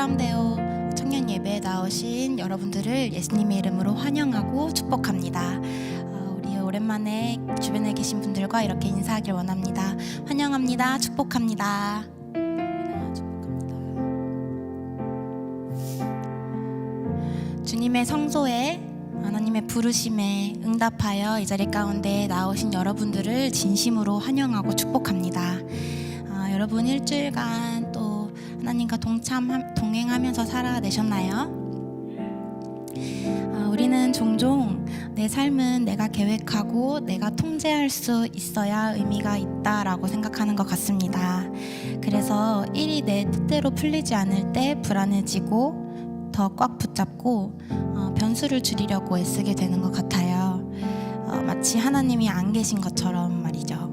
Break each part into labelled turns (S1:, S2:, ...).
S1: 사람데오 청년 예배에 나오신 여러분들을 예수님의 이름으로 환영하고 축복합니다. 우리 오랜만에 주변에 계신 분들과 이렇게 인사하길 원합니다. 환영합니다. 축복합니다. 주님의 성소에 하나님의 부르심에 응답하여 이 자리 가운데 나오신 여러분들을 진심으로 환영하고 축복합니다. 여러분 일주일간 또 하나님과 동행하면서 살아내셨나요? 우리는 종종 내 삶은 내가 계획하고 내가 통제할 수 있어야 의미가 있다라고 생각하는 것 같습니다. 그래서 일이 내 뜻대로 풀리지 않을 때 불안해지고 더 꽉 붙잡고 변수를 줄이려고 애쓰게 되는 것 같아요. 마치 하나님이 안 계신 것처럼 말이죠.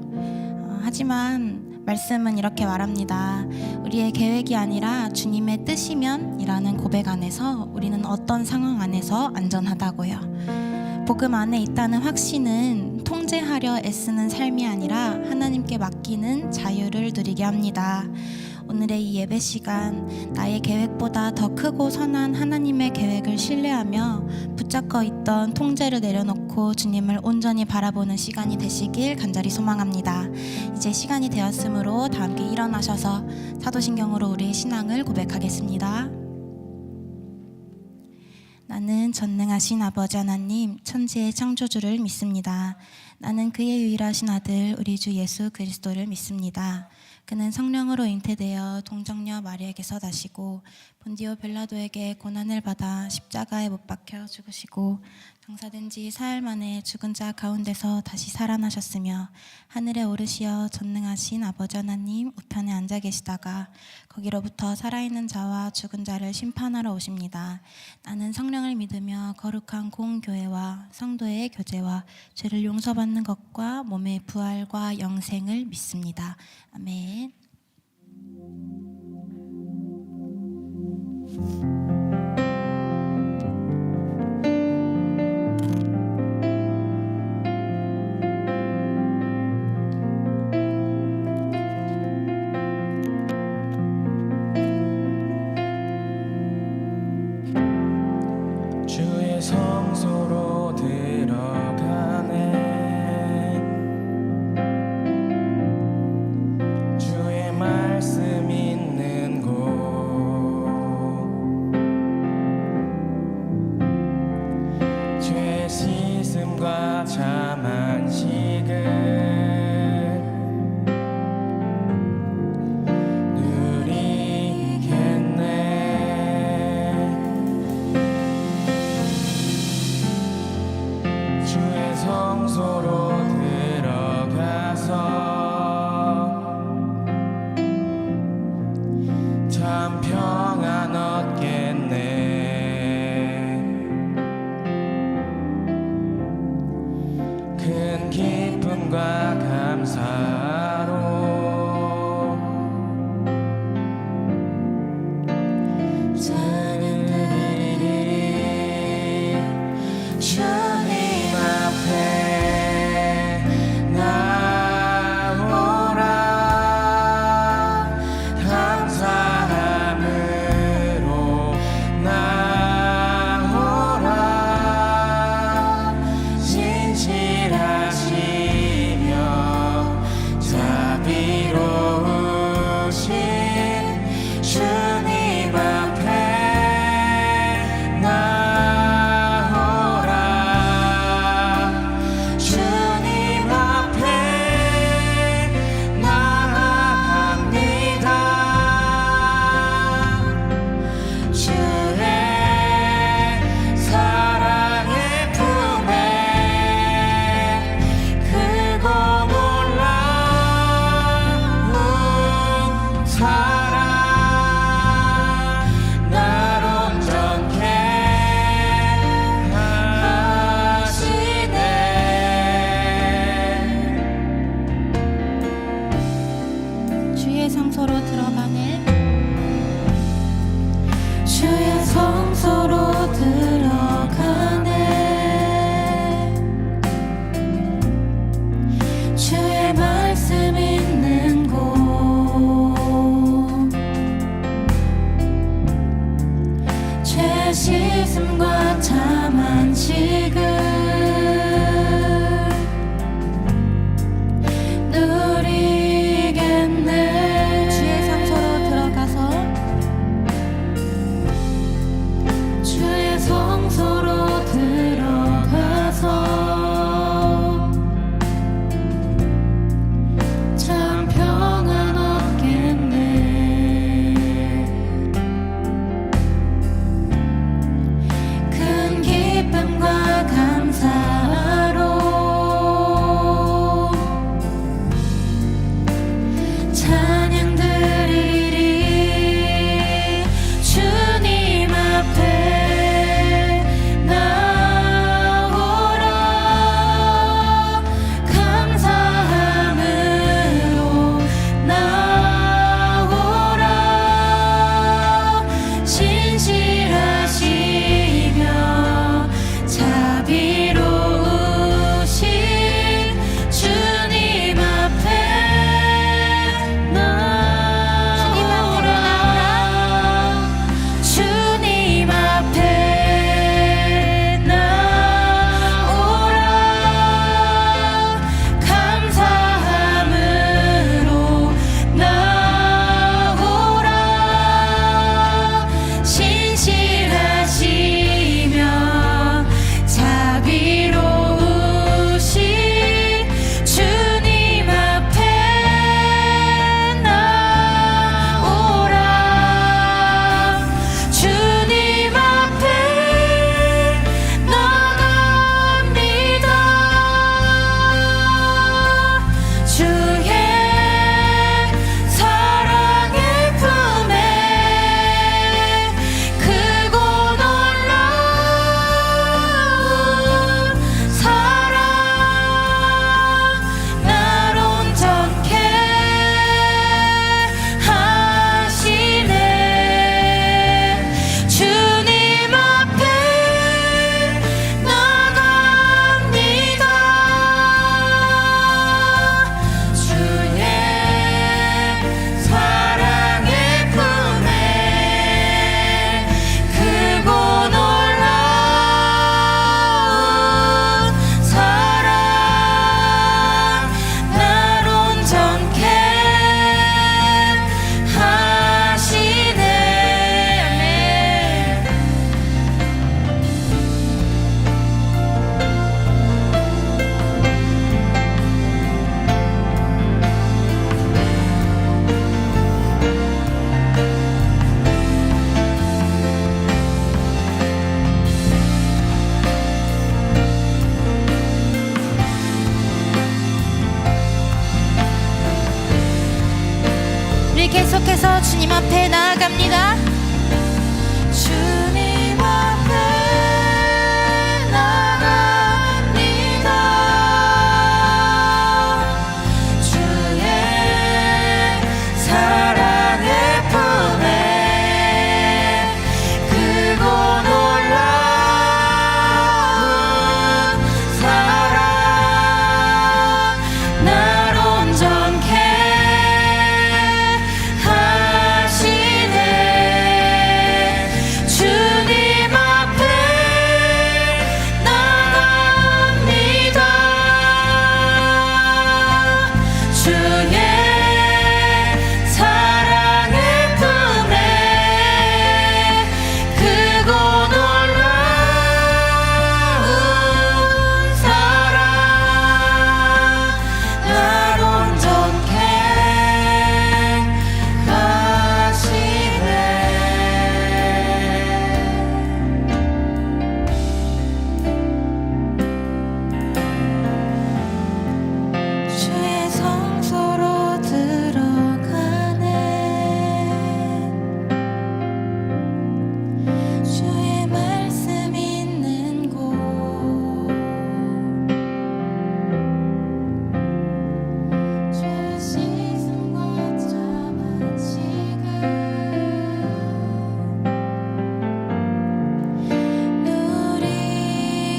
S1: 하지만 말씀은 이렇게 말합니다. 우리의 계획이 아니라 주님의 뜻이면 이라는 고백 안에서 우리는 어떤 상황 안에서 안전하다고요. 복음 안에 있다는 확신은 통제하려 애쓰는 삶이 아니라 하나님께 맡기는 자유를 누리게 합니다. 오늘의 이 예배 시간, 나의 계획보다 더 크고 선한 하나님의 계획을 신뢰하며 붙잡고 있던 통제를 내려놓고 주님을 온전히 바라보는 시간이 되시길 간절히 소망합니다. 이제 시간이 되었으므로 다 함께 일어나셔서 사도신경으로 우리의 신앙을 고백하겠습니다. 나는 전능하신 아버지 하나님, 천지의 창조주를 믿습니다. 나는 그의 유일하신 아들 우리 주 예수 그리스도를 믿습니다. 그는 성령으로 잉태되어 동정녀 마리아에게서 나시고 본디오 빌라도에게 고난을 받아 십자가에 못 박혀 죽으시고 장사된 지 사흘 만에 죽은 자 가운데서 다시 살아나셨으며 하늘에 오르시어 전능하신 아버지 하나님 우편에 앉아 계시다가 거기로부터 살아있는 자와 죽은 자를 심판하러 오십니다. 나는 성령을 믿으며 거룩한 공교회와 성도의 교제와 죄를 용서받는 것과 몸의 부활과 영생을 믿습니다. 아멘.
S2: 주의 성소로 들어가네. 주의 말씀 있는 곳, 죄 씻음과 참 안식을 성소로 들어가서 참 평안 얻겠네. 그
S1: 죄 씻음과 참 안식을 누리겠네. 주의 성소로 들어가서 주의 성소로 들어가서 참 평안 얻겠네. 큰 기쁨과 감사로 찬양 드리리. 주님 앞에 나오라. 감사함으로 나오라. 신실하시며 자비로우신 주님 앞에 나오라. 주님 앞에 나오라. 감사함으로 나오라. 신실하시며 자비로우신 주님 앞에 나오라. 주님 앞에 나갑니다. 주의 사랑의 품에 크고 놀라운 사랑 날 온전케 하시네. 주님 앞에 나갑니다. 주의 사랑의 품에 크고 놀라운 사랑 날 온전케 하시네. 우리 계속해서 주님 앞에 나아갑니다. 주님 앞에 나갑니다. 주의 사랑의 품에 크고 놀라운 사랑 날 온전케 하시네. 주님 앞에 나갑니다. 주의 사랑의 품에 크고 놀라운 사랑 날 온전케 하시네. 주의 성소로 들어가네. 주의 말씀 있는 곳 죄 씻음과 참 안식을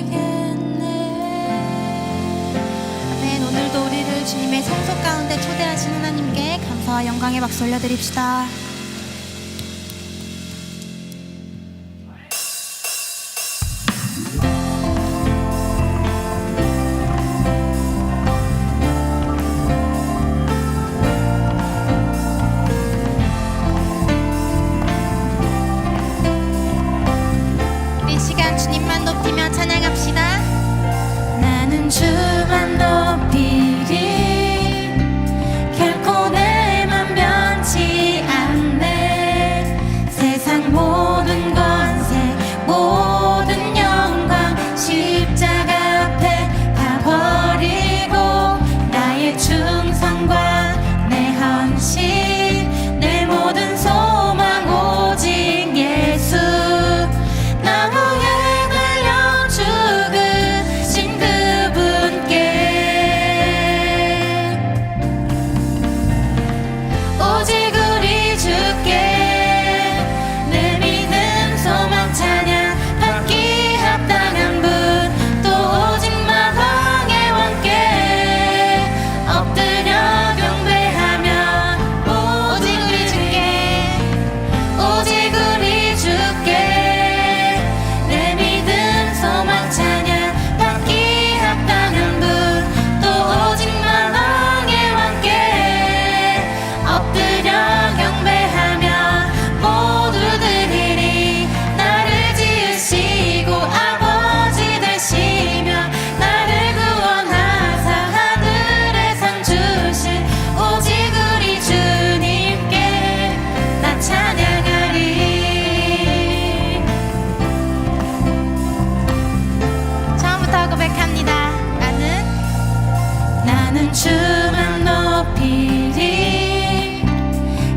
S1: 누리겠네. 아멘. 오늘도 우리를 주님의 성소 가운데 초대하신 하나님께 감사와 영광의 박수 올려드립시다. 부르며 찬양합시다.
S3: 나는 주만 높이리 결코 내맘 변치 않네. 세상 모든 권세 모든 영광 십자가 앞에 다 버리고 나의 충성과 내 헌신 내 모든 소망 오직 예수. 나무에 달려 죽으신 그분께 오직 우리 주께 내 믿음 소망 찬양 받기 합당한 분 또 오직 만왕의 왕께 엎드려 경배하며 오직 우리 주께 오직 우리 주께 내 믿음 소망 찬양 받기 합당한 분 또 오직 만왕의 왕께 엎드려 경배하며 모두 드리리. 나를 지으시고 아버지 되시며 나를 구원하사 하늘의 상 주신 오직 우리 주님께 나 찬양하리.
S1: 처음부터 고백합니다.
S3: 나는 주만 높이리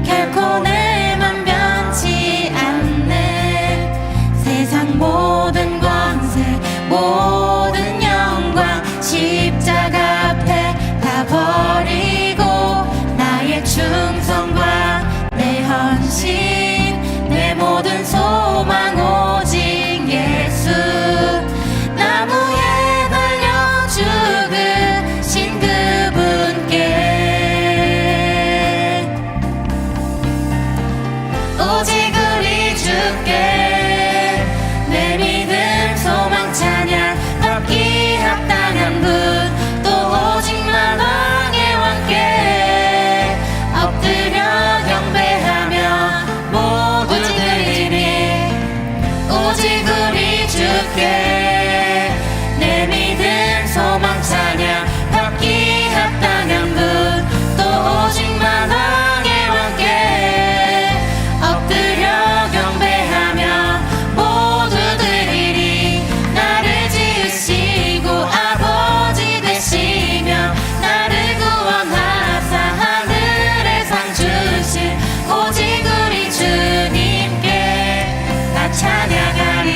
S3: 결코 내맘 변치 않네. 세상 모든 권세 모든 영광 십자가 앞에 다 버리고 나의 충성과 내 헌신 내 모든 소망 오직 예수. 나무에 달려 죽으신 그분께 오직 우리 주께 내 믿음 소망 찬양 받기 합당한 분 또 오직 만왕의 왕께 엎드려 경배하며 모두 드리리. 오직 우리 주께 내 믿음 소망 찬양 받기 합당한 분 또 오직 만왕의 왕께 엎드려 경배하며 모두 드리리. 나를 지으시고 아버지 되시며 나를 구원하사 하늘의 상 주신 오직 우리 주님께 나 찬양하리.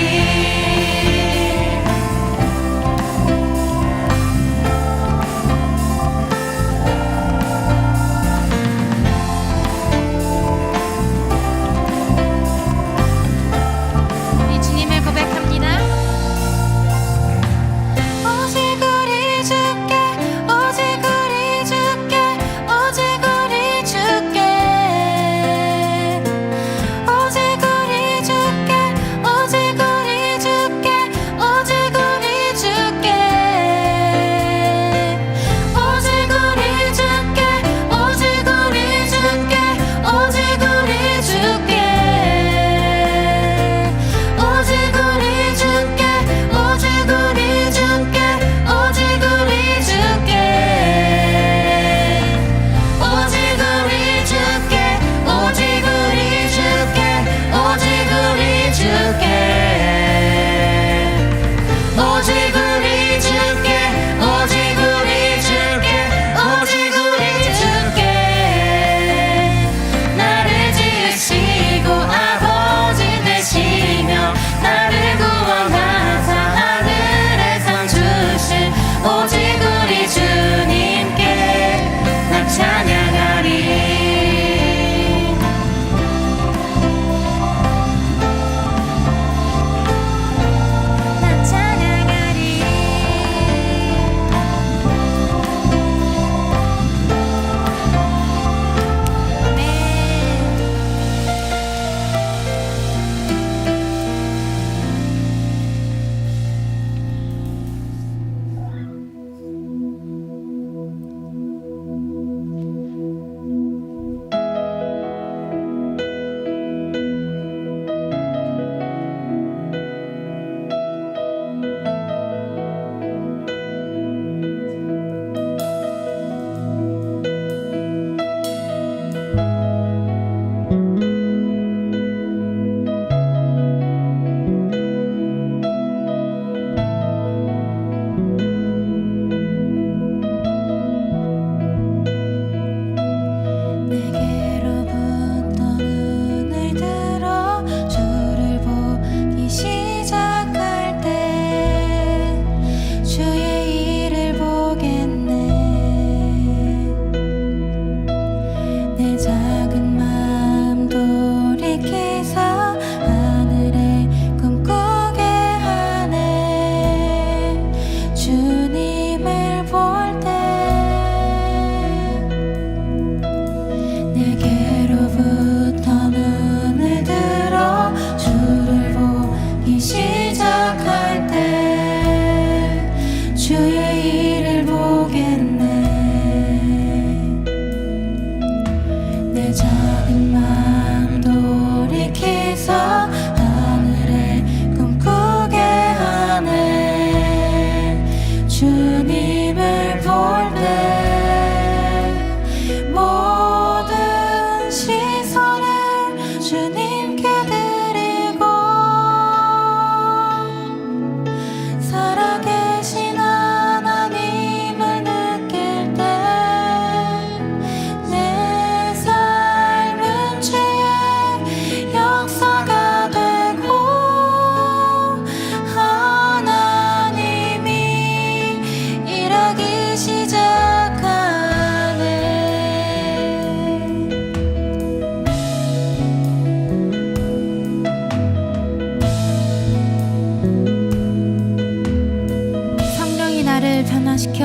S1: 변화시켜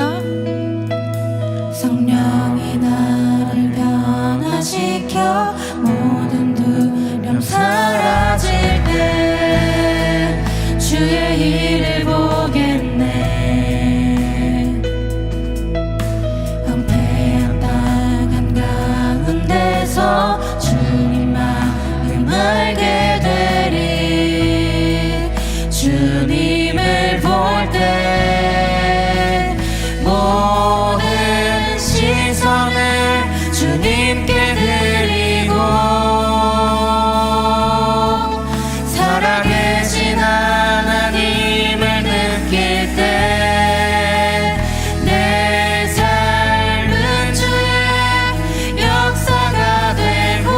S1: 성령이 나를 변화시켜 모든 두려움 사라질 때 주의 일을 보겠네. 황폐한 땅 한가운데서 주님 마음 알게 되리. 주님을 볼 때 모든 시선을 주님께 드리고 살아계신 하나님을 느낄 때 내 삶은 주의 역사가 되고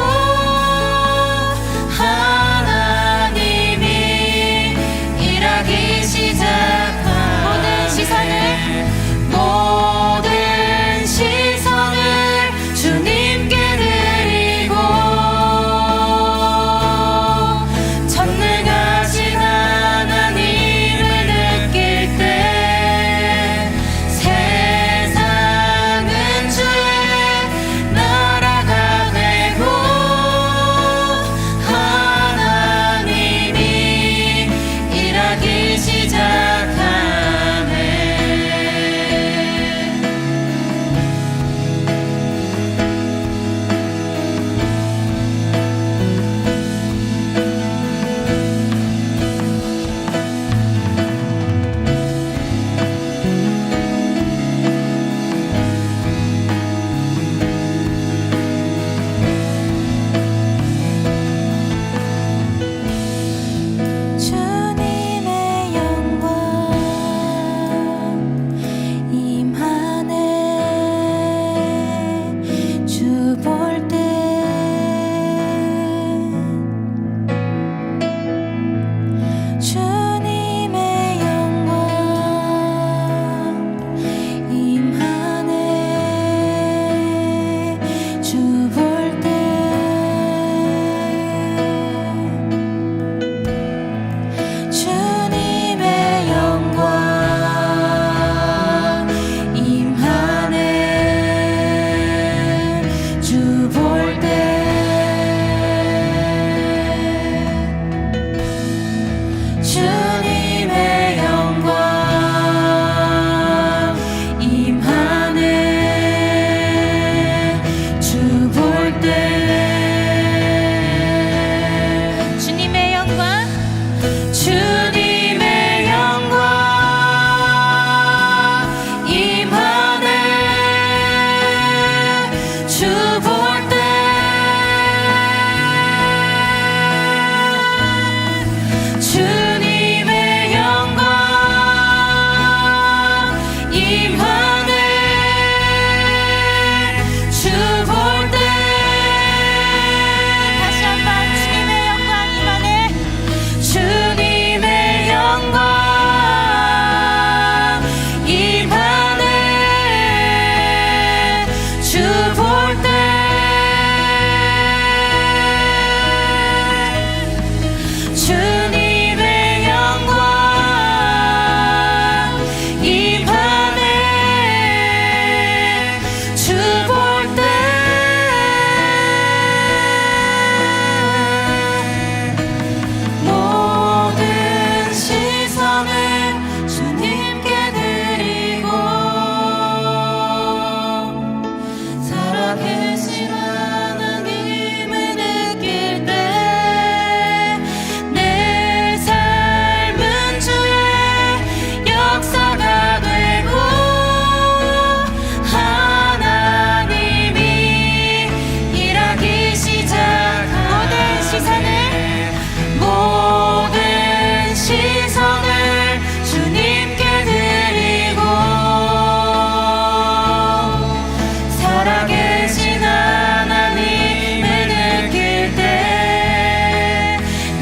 S1: 하나님이 일하기 시작한 모든 시선을 주님께 드리고 전능하신 하나님을 느낄 때 세상은 주의 나라가 되고 하나님이 일하기 시작하네. 주님의 영광 임하네. 주 볼 때 주님의 영광 임하네. 주 볼 때 주님의 영광 임하네. 주 볼 때 주님의 영광 임하네. 주 볼 때 주님의 영광 주님의 영광 임하네. 주 볼 때 주님의 영광 임하네. 주 볼 때 다시 한번 주님의 영광 임하네. 주님의 영광 임하네. 주 볼 때 주님의 영광 임하네. 주 볼 때 모든 시선을 주님께 드리고 살아계신 하나님을 느낄 때 내 삶은 주의 역사가 되고 하나님이 일하기 시작한 모든 시선을 주님께 드리고 살아계신 하나님을 느낄 때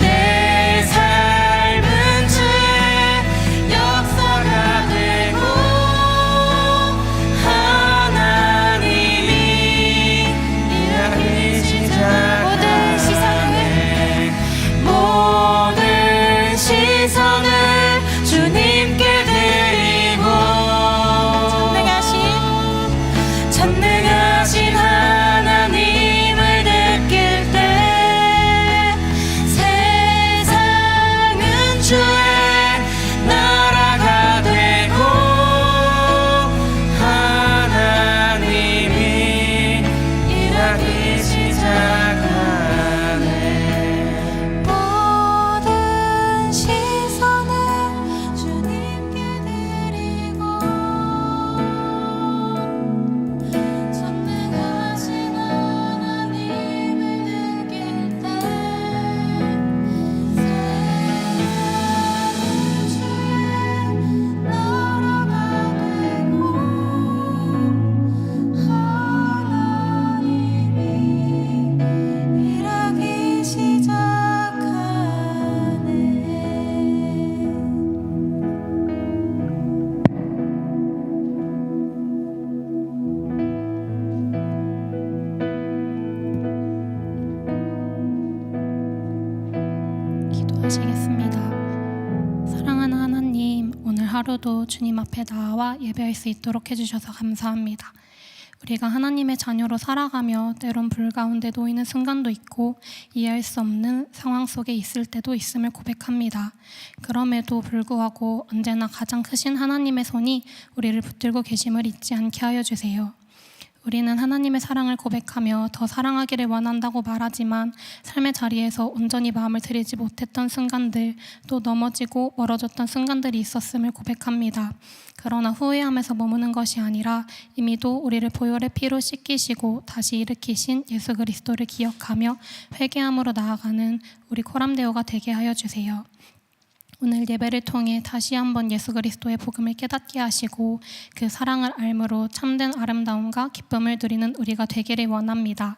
S1: 내 삶은 주의 역사가 되고 하나님이 일하기 시작한 모든 시선을 주님께 드리고
S4: 하루도 주님 앞에 나와 예배할 수 있도록 해주셔서 감사합니다. 우리가 하나님의 자녀로 살아가며 때론 불 가운데 놓이는 순간도 있고 이해할 수 없는 상황 속에 있을 때도 있음을 고백합니다. 그럼에도 불구하고 언제나 가장 크신 하나님의 손이 우리를 붙들고 계심을 잊지 않게 하여 주세요. 우리는 하나님의 사랑을 고백하며 더 사랑하기를 원한다고 말하지만 삶의 자리에서 온전히 마음을 들이지 못했던 순간들, 또 넘어지고 멀어졌던 순간들이 있었음을 고백합니다. 그러나 후회하면서 머무는 것이 아니라 이미도 우리를 보혈의 피로 씻기시고 다시 일으키신 예수 그리스도를 기억하며 회개함으로 나아가는 우리 코람데오가 되게 하여 주세요. 오늘 예배를 통해 다시 한번 예수 그리스도의 복음을 깨닫게 하시고 그 사랑을 알므로 참된 아름다움과 기쁨을 누리는 우리가 되기를 원합니다.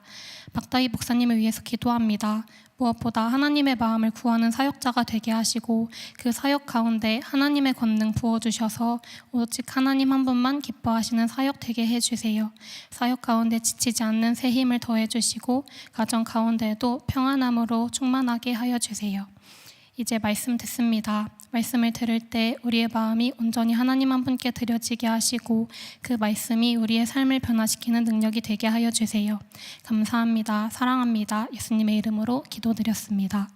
S4: 박다희 목사님을 위해서 기도합니다. 무엇보다 하나님의 마음을 구하는 사역자가 되게 하시고 그 사역 가운데 하나님의 권능 부어주셔서 오직 하나님 한 분만 기뻐하시는 사역 되게 해주세요. 사역 가운데 지치지 않는 새 힘을 더해주시고 가정 가운데도 평안함으로 충만하게 하여 주세요. 이제 말씀 듣습니다. 말씀을 들을 때 우리의 마음이 온전히 하나님 한 분께 드려지게 하시고 그 말씀이 우리의 삶을 변화시키는 능력이 되게 하여 주세요. 감사합니다. 사랑합니다. 예수님의 이름으로 기도드렸습니다.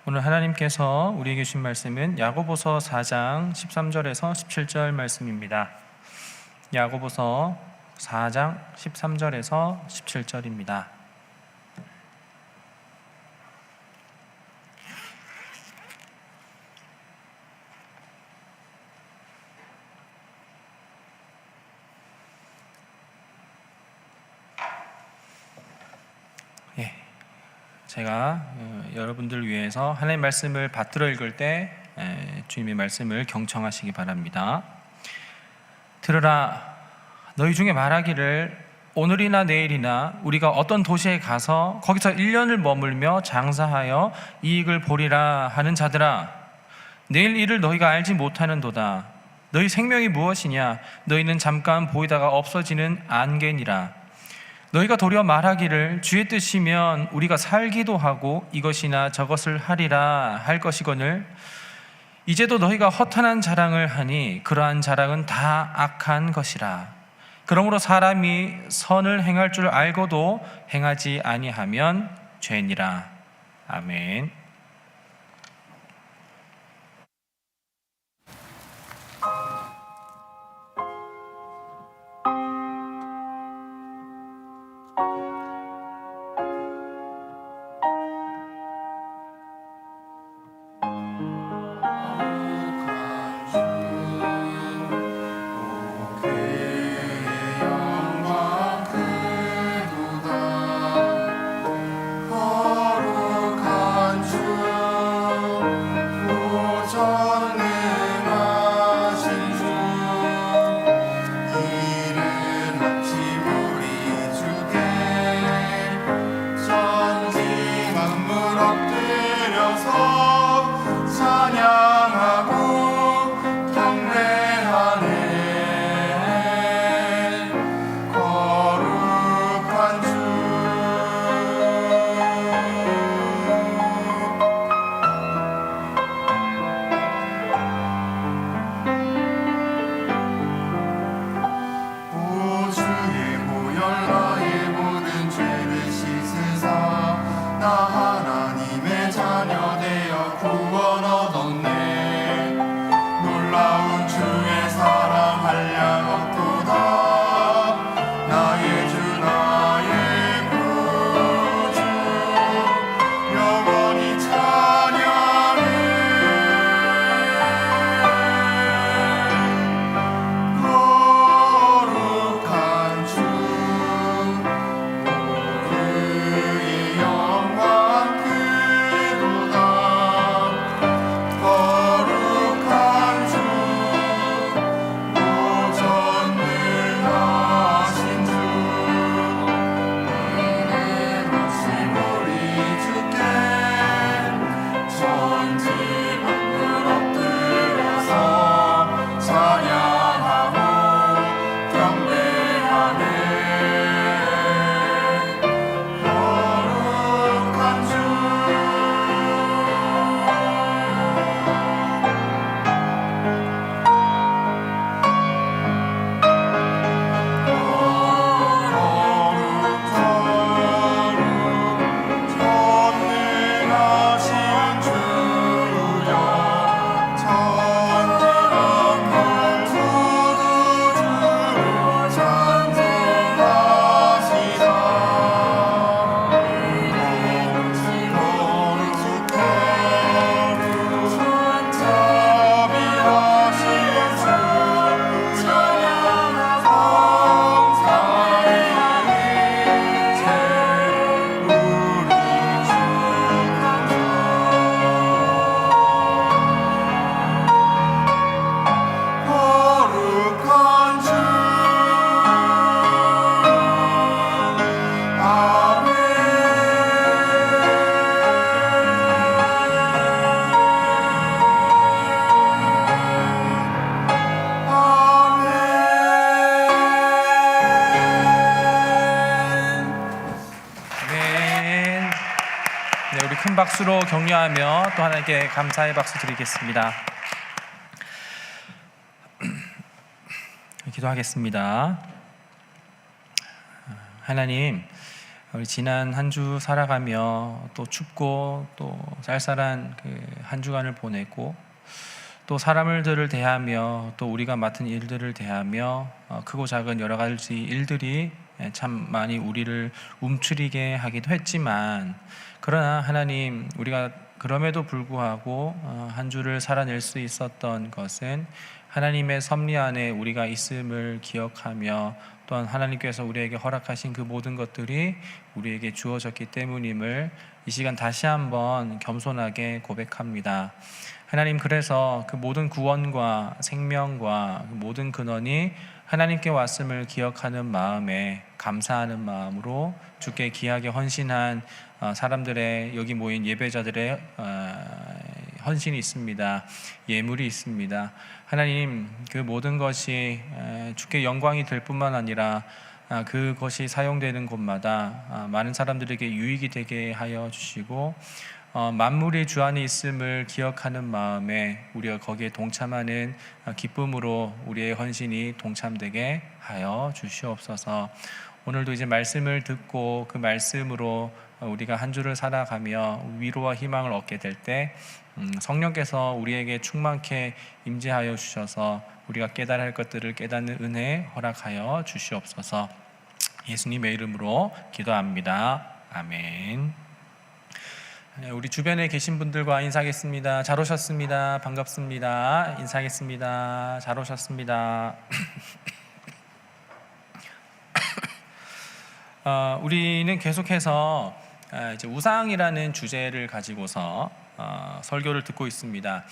S5: 오늘 하나님께서 우리에게 주신 말씀은 야고보서 4장 13절에서 17절 말씀입니다. 야고보서 4장 13절에서 17절입니다. 제가 여러분들을 위해서 하나님의 말씀을 받들어 읽을 때 주님의 말씀을 경청하시기 바랍니다. 들으라, 너희 중에 말하기를 오늘이나 내일이나 우리가 어떤 도시에 가서 거기서 1년을 머물며 장사하여 이익을 보리라 하는 자들아, 내일 일을 너희가 알지 못하는도다. 너희 생명이 무엇이냐? 너희는 잠깐 보이다가 없어지는 안개니라. 너희가 도리어 말하기를 주의 뜻이면 우리가 살기도 하고 이것이나 저것을 하리라 할 것이거늘 이제도 너희가 허탄한 자랑을 하니 그러한 자랑은 다 악한 것이라. 그러므로 사람이 선을 행할 줄 알고도 행하지 아니하면 죄니라. 아멘.
S6: 거룩한 주
S5: 큰 박수로 격려하며 또 하나님께 감사의 박수 드리겠습니다. 기도하겠습니다. 하나님, 우리 지난 한 주 살아가며 또 춥고 또 쌀쌀한 그 한 주간을 보내고 또 사람들을 대하며 또 우리가 맡은 일들을 대하며 크고 작은 여러 가지 일들이 참 많이 우리를 움츠리게 하기도 했지만, 그러나 하나님, 우리가 그럼에도 불구하고 한 주를 살아낼 수 있었던 것은 하나님의 섭리 안에 우리가 있음을 기억하며 또한 하나님께서 우리에게 허락하신 그 모든 것들이 우리에게 주어졌기 때문임을 이 시간 다시 한번 겸손하게 고백합니다. 하나님, 그래서 그 모든 구원과 생명과 그 모든 근원이 하나님께 왔음을 기억하는 마음에 감사하는 마음으로 주께 귀하게 헌신한 사람들의, 여기 모인 예배자들의 헌신이 있습니다. 예물이 있습니다. 하나님, 그 모든 것이 주께 영광이 될 뿐만 아니라 그것이 사용되는 곳마다 많은 사람들에게 유익이 되게 하여 주시고, 만물이 주 안에 있음을 기억하는 마음에 우리가 거기에 동참하는 기쁨으로 우리의 헌신이 동참되게 하여 주시옵소서. 오늘도 이제 말씀을 듣고 그 말씀으로 우리가 한 주를 살아가며 위로와 희망을 얻게 될 때 성령께서 우리에게 충만케 임재하여 주셔서 우리가 깨달아야 할 것들을 깨닫는 은혜 허락하여 주시옵소서. 예수님의 이름으로 기도합니다. 아멘. 우리 주변에 계신 분들과 인사하겠습니다. 잘 오셨습니다. 반갑습니다. 인사하겠습니다. 잘 오셨습니다. 우리는 계속해서 이제 우상이라는 주제를 가지고서 설교를 듣고 있습니다.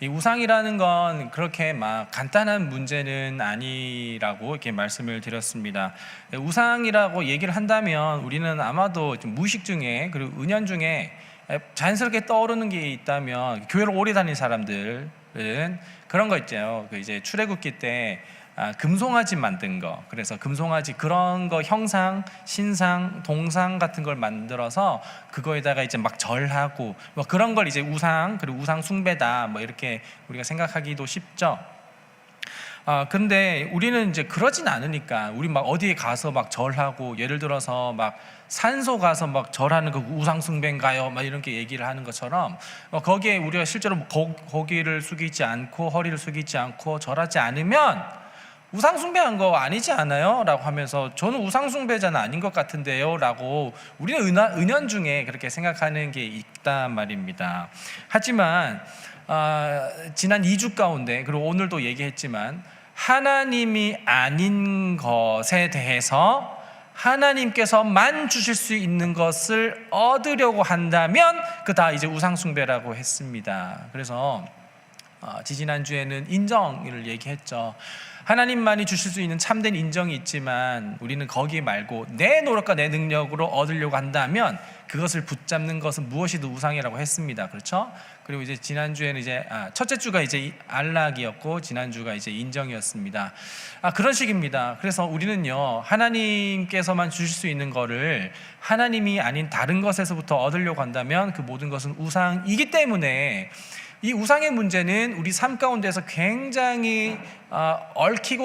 S5: 이 우상이라는 건 그렇게 막 간단한 문제는 아니라고 이렇게 말씀을 드렸습니다. 우상이라고 얘기를 한다면 우리는 아마도 좀 무의식 중에, 그리고 은연중에 자연스럽게 떠오르는 게 있다면, 교회를 오래 다닌 사람들은 그런 거 있죠. 그 이제 출애굽기 때 금송아지 만든 거, 그래서 금송아지 그런 거 형상, 신상, 동상 같은 걸 만들어서 그거에다가 이제 막 절하고 뭐 그런 걸 이제 우상, 그리고 우상 숭배다 뭐 이렇게 우리가 생각하기도 쉽죠. 근데 우리는 이제 그러진 않으니까, 우리 막 어디에 가서 막 절하고, 예를 들어서 막 산소 가서 막 절하는 거 우상 숭배인가요? 막 이렇게 얘기를 하는 것처럼 거기에 우리가 실제로 고기를 숙이지 않고 허리를 숙이지 않고 절하지 않으면 우상 숭배한 거 아니지 않아요? 라고 하면서 저는 우상 숭배자는 아닌 것 같은데요? 라고 우리는 은연중에 그렇게 생각하는 게 있단 말입니다. 하지만 지난 2주 가운데, 그리고 오늘도 얘기했지만, 하나님이 아닌 것에 대해서 하나님께서만 주실 수 있는 것을 얻으려고 한다면 그 다 이제 우상숭배라고 했습니다. 그래서 지지난주에는 인정을 얘기했죠. 하나님만이 주실 수 있는 참된 인정이 있지만 우리는 거기 말고 내 노력과 내 능력으로 얻으려고 한다면 그것을 붙잡는 것은 무엇이든 우상이라고 했습니다. 그렇죠? 그리고 이제 지난주에는 이제 첫째 주가 이제 안락이었고 지난주가 이제 인정이었습니다. 그런 식입니다. 그래서 우리는요, 하나님께서만 주실 수 있는 거를 하나님이 아닌 다른 것에서부터 얻으려고 한다면 그 모든 것은 우상이기 때문에, 이 우상의 문제는 우리 삶 가운데서 굉장히 얽혀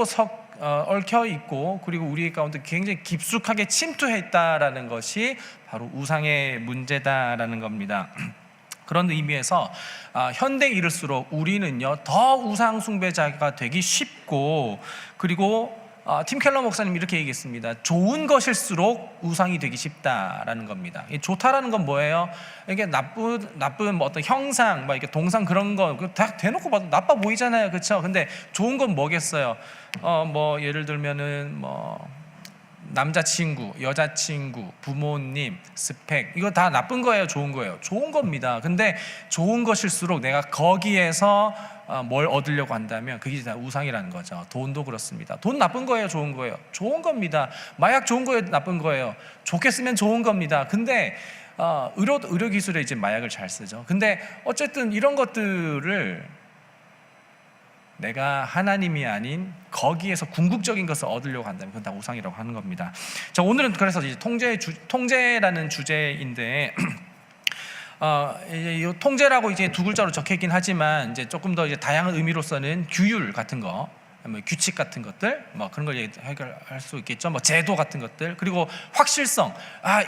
S5: 있고, 그리고 우리 가운데 굉장히 깊숙하게 침투해 있다라는 것이 바로 우상의 문제다라는 겁니다. 그런 의미에서 현대에 이를수록 우리는요 더 우상 숭배자가 되기 쉽고, 그리고 팀 켈러 목사님 이렇게 얘기했습니다. 좋은 것일수록 우상이 되기 쉽다라는 겁니다. 좋다라는 건 뭐예요? 이게 나쁜 뭐 어떤 형상, 막 이렇게 동상 그런 거 다 대놓고 봐도 나빠 보이잖아요, 그렇죠? 근데 좋은 건 뭐겠어요? 뭐 예를 들면은 뭐 남자친구, 여자친구, 부모님, 스펙, 이거 다 나쁜 거예요, 좋은 거예요? 좋은 겁니다. 근데 좋은 것일수록 내가 거기에서 뭘 얻으려고 한다면 그게 다 우상이라는 거죠. 돈도 그렇습니다. 돈 나쁜 거예요, 좋은 거예요? 좋은 겁니다. 마약 좋은 거예요, 나쁜 거예요? 좋게 쓰면 좋은 겁니다. 근데 의료기술에 이제 마약을 잘 쓰죠. 근데 어쨌든 이런 것들을 내가 하나님이 아닌 거기에서 궁극적인 것을 얻으려고 한다면 그건 다 우상이라고 하는 겁니다. 자, 오늘은 그래서 이제 통제라는 주제인데 이제 이 통제라고 이제 두 글자로 적혀 있긴 하지만 이제 조금 더 이제 다양한 의미로서는 규율 같은 거, 뭐 규칙 같은 것들, 뭐 그런 걸 해결할 수 있겠죠. 뭐 제도 같은 것들, 그리고 확실성.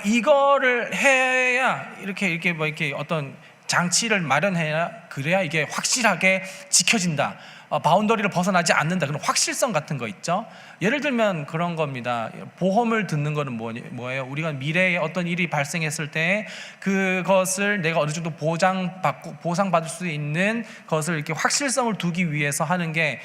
S5: 이거를 해야 이렇게 뭐 이렇게 어떤 장치를 마련해야 그래야 이게 확실하게 지켜진다. 바운더리를 벗어나지 않는다. 그런 확실성 같은 거 있죠. 예를 들면 그런 겁니다. 보험을 듣는 거는 뭐예요? 우리가 미래에 어떤 일이 발생했을 때 그것을 내가 어느 정도 보상받을 수 있는 것을 이렇게 확실성을 두기 위해서 하는 게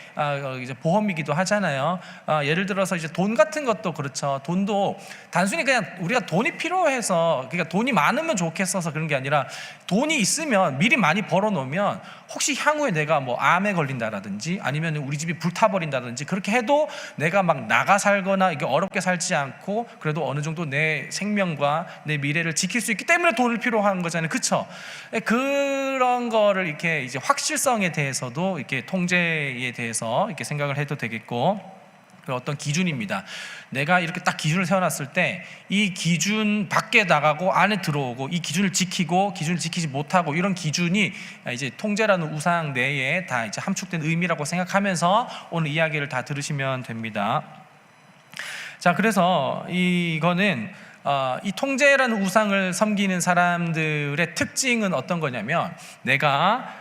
S5: 이제 보험이기도 하잖아요. 예를 들어서 이제 돈 같은 것도 그렇죠. 돈도 단순히 그냥 우리가 돈이 필요해서, 그러니까 돈이 많으면 좋겠어서 그런 게 아니라 돈이 있으면 미리 많이 벌어 놓으면 혹시 향후에 내가 뭐 암에 걸린다라든지 아니면 우리 집이 불타버린다든지 그렇게 해도 내가 막 나가 살거나 이게 어렵게 살지 않고 그래도 어느 정도 내 생명과 내 미래를 지킬 수 있기 때문에 돈을 필요한 거잖아요. 그렇죠? 그런 거를 이렇게 이제 확실성에 대해서도 이렇게 통제에 대해서 이렇게 생각을 해도 되겠고, 어떤 기준입니다. 내가 이렇게 딱 기준을 세워놨을 때 이 기준 밖에 나가고 안에 들어오고 이 기준을 지키고 기준을 지키지 못하고 이런 기준이 이제 통제라는 우상 내에 다 이제 함축된 의미라고 생각하면서 오늘 이야기를 다 들으시면 됩니다. 자, 그래서 이거는 이 통제라는 우상을 섬기는 사람들의 특징은 어떤 거냐면 내가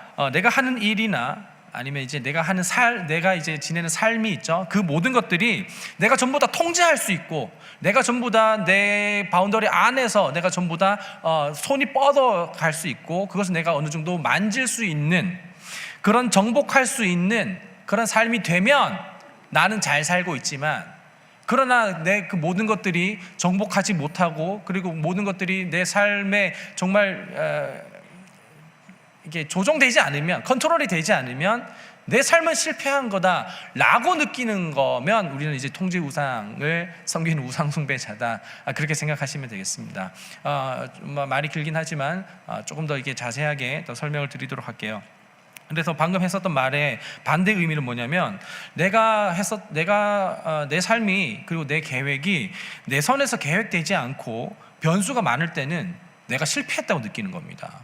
S5: 하는 일이나 아니면 이제 내가 이제 지내는 삶이 있죠. 그 모든 것들이 내가 전부 다 통제할 수 있고, 내가 전부 다 내 바운더리 안에서 내가 전부 다 손이 뻗어 갈 수 있고, 그것을 내가 어느 정도 만질 수 있는 그런 정복할 수 있는 그런 삶이 되면 나는 잘 살고 있지만, 그러나 내 그 모든 것들이 정복하지 못하고 그리고 모든 것들이 내 삶에 정말 이게 조정되지 않으면, 컨트롤이 되지 않으면 내 삶은 실패한 거다라고 느끼는 거면 우리는 이제 통제 우상을 섬기는 우상 숭배자다, 그렇게 생각하시면 되겠습니다. 말이 길긴 하지만 조금 더 이렇게 자세하게 더 설명을 드리도록 할게요. 그래서 방금 했었던 말의 반대 의미는 뭐냐면 내 삶이 그리고 내 계획이 내 선에서 계획되지 않고 변수가 많을 때는 내가 실패했다고 느끼는 겁니다.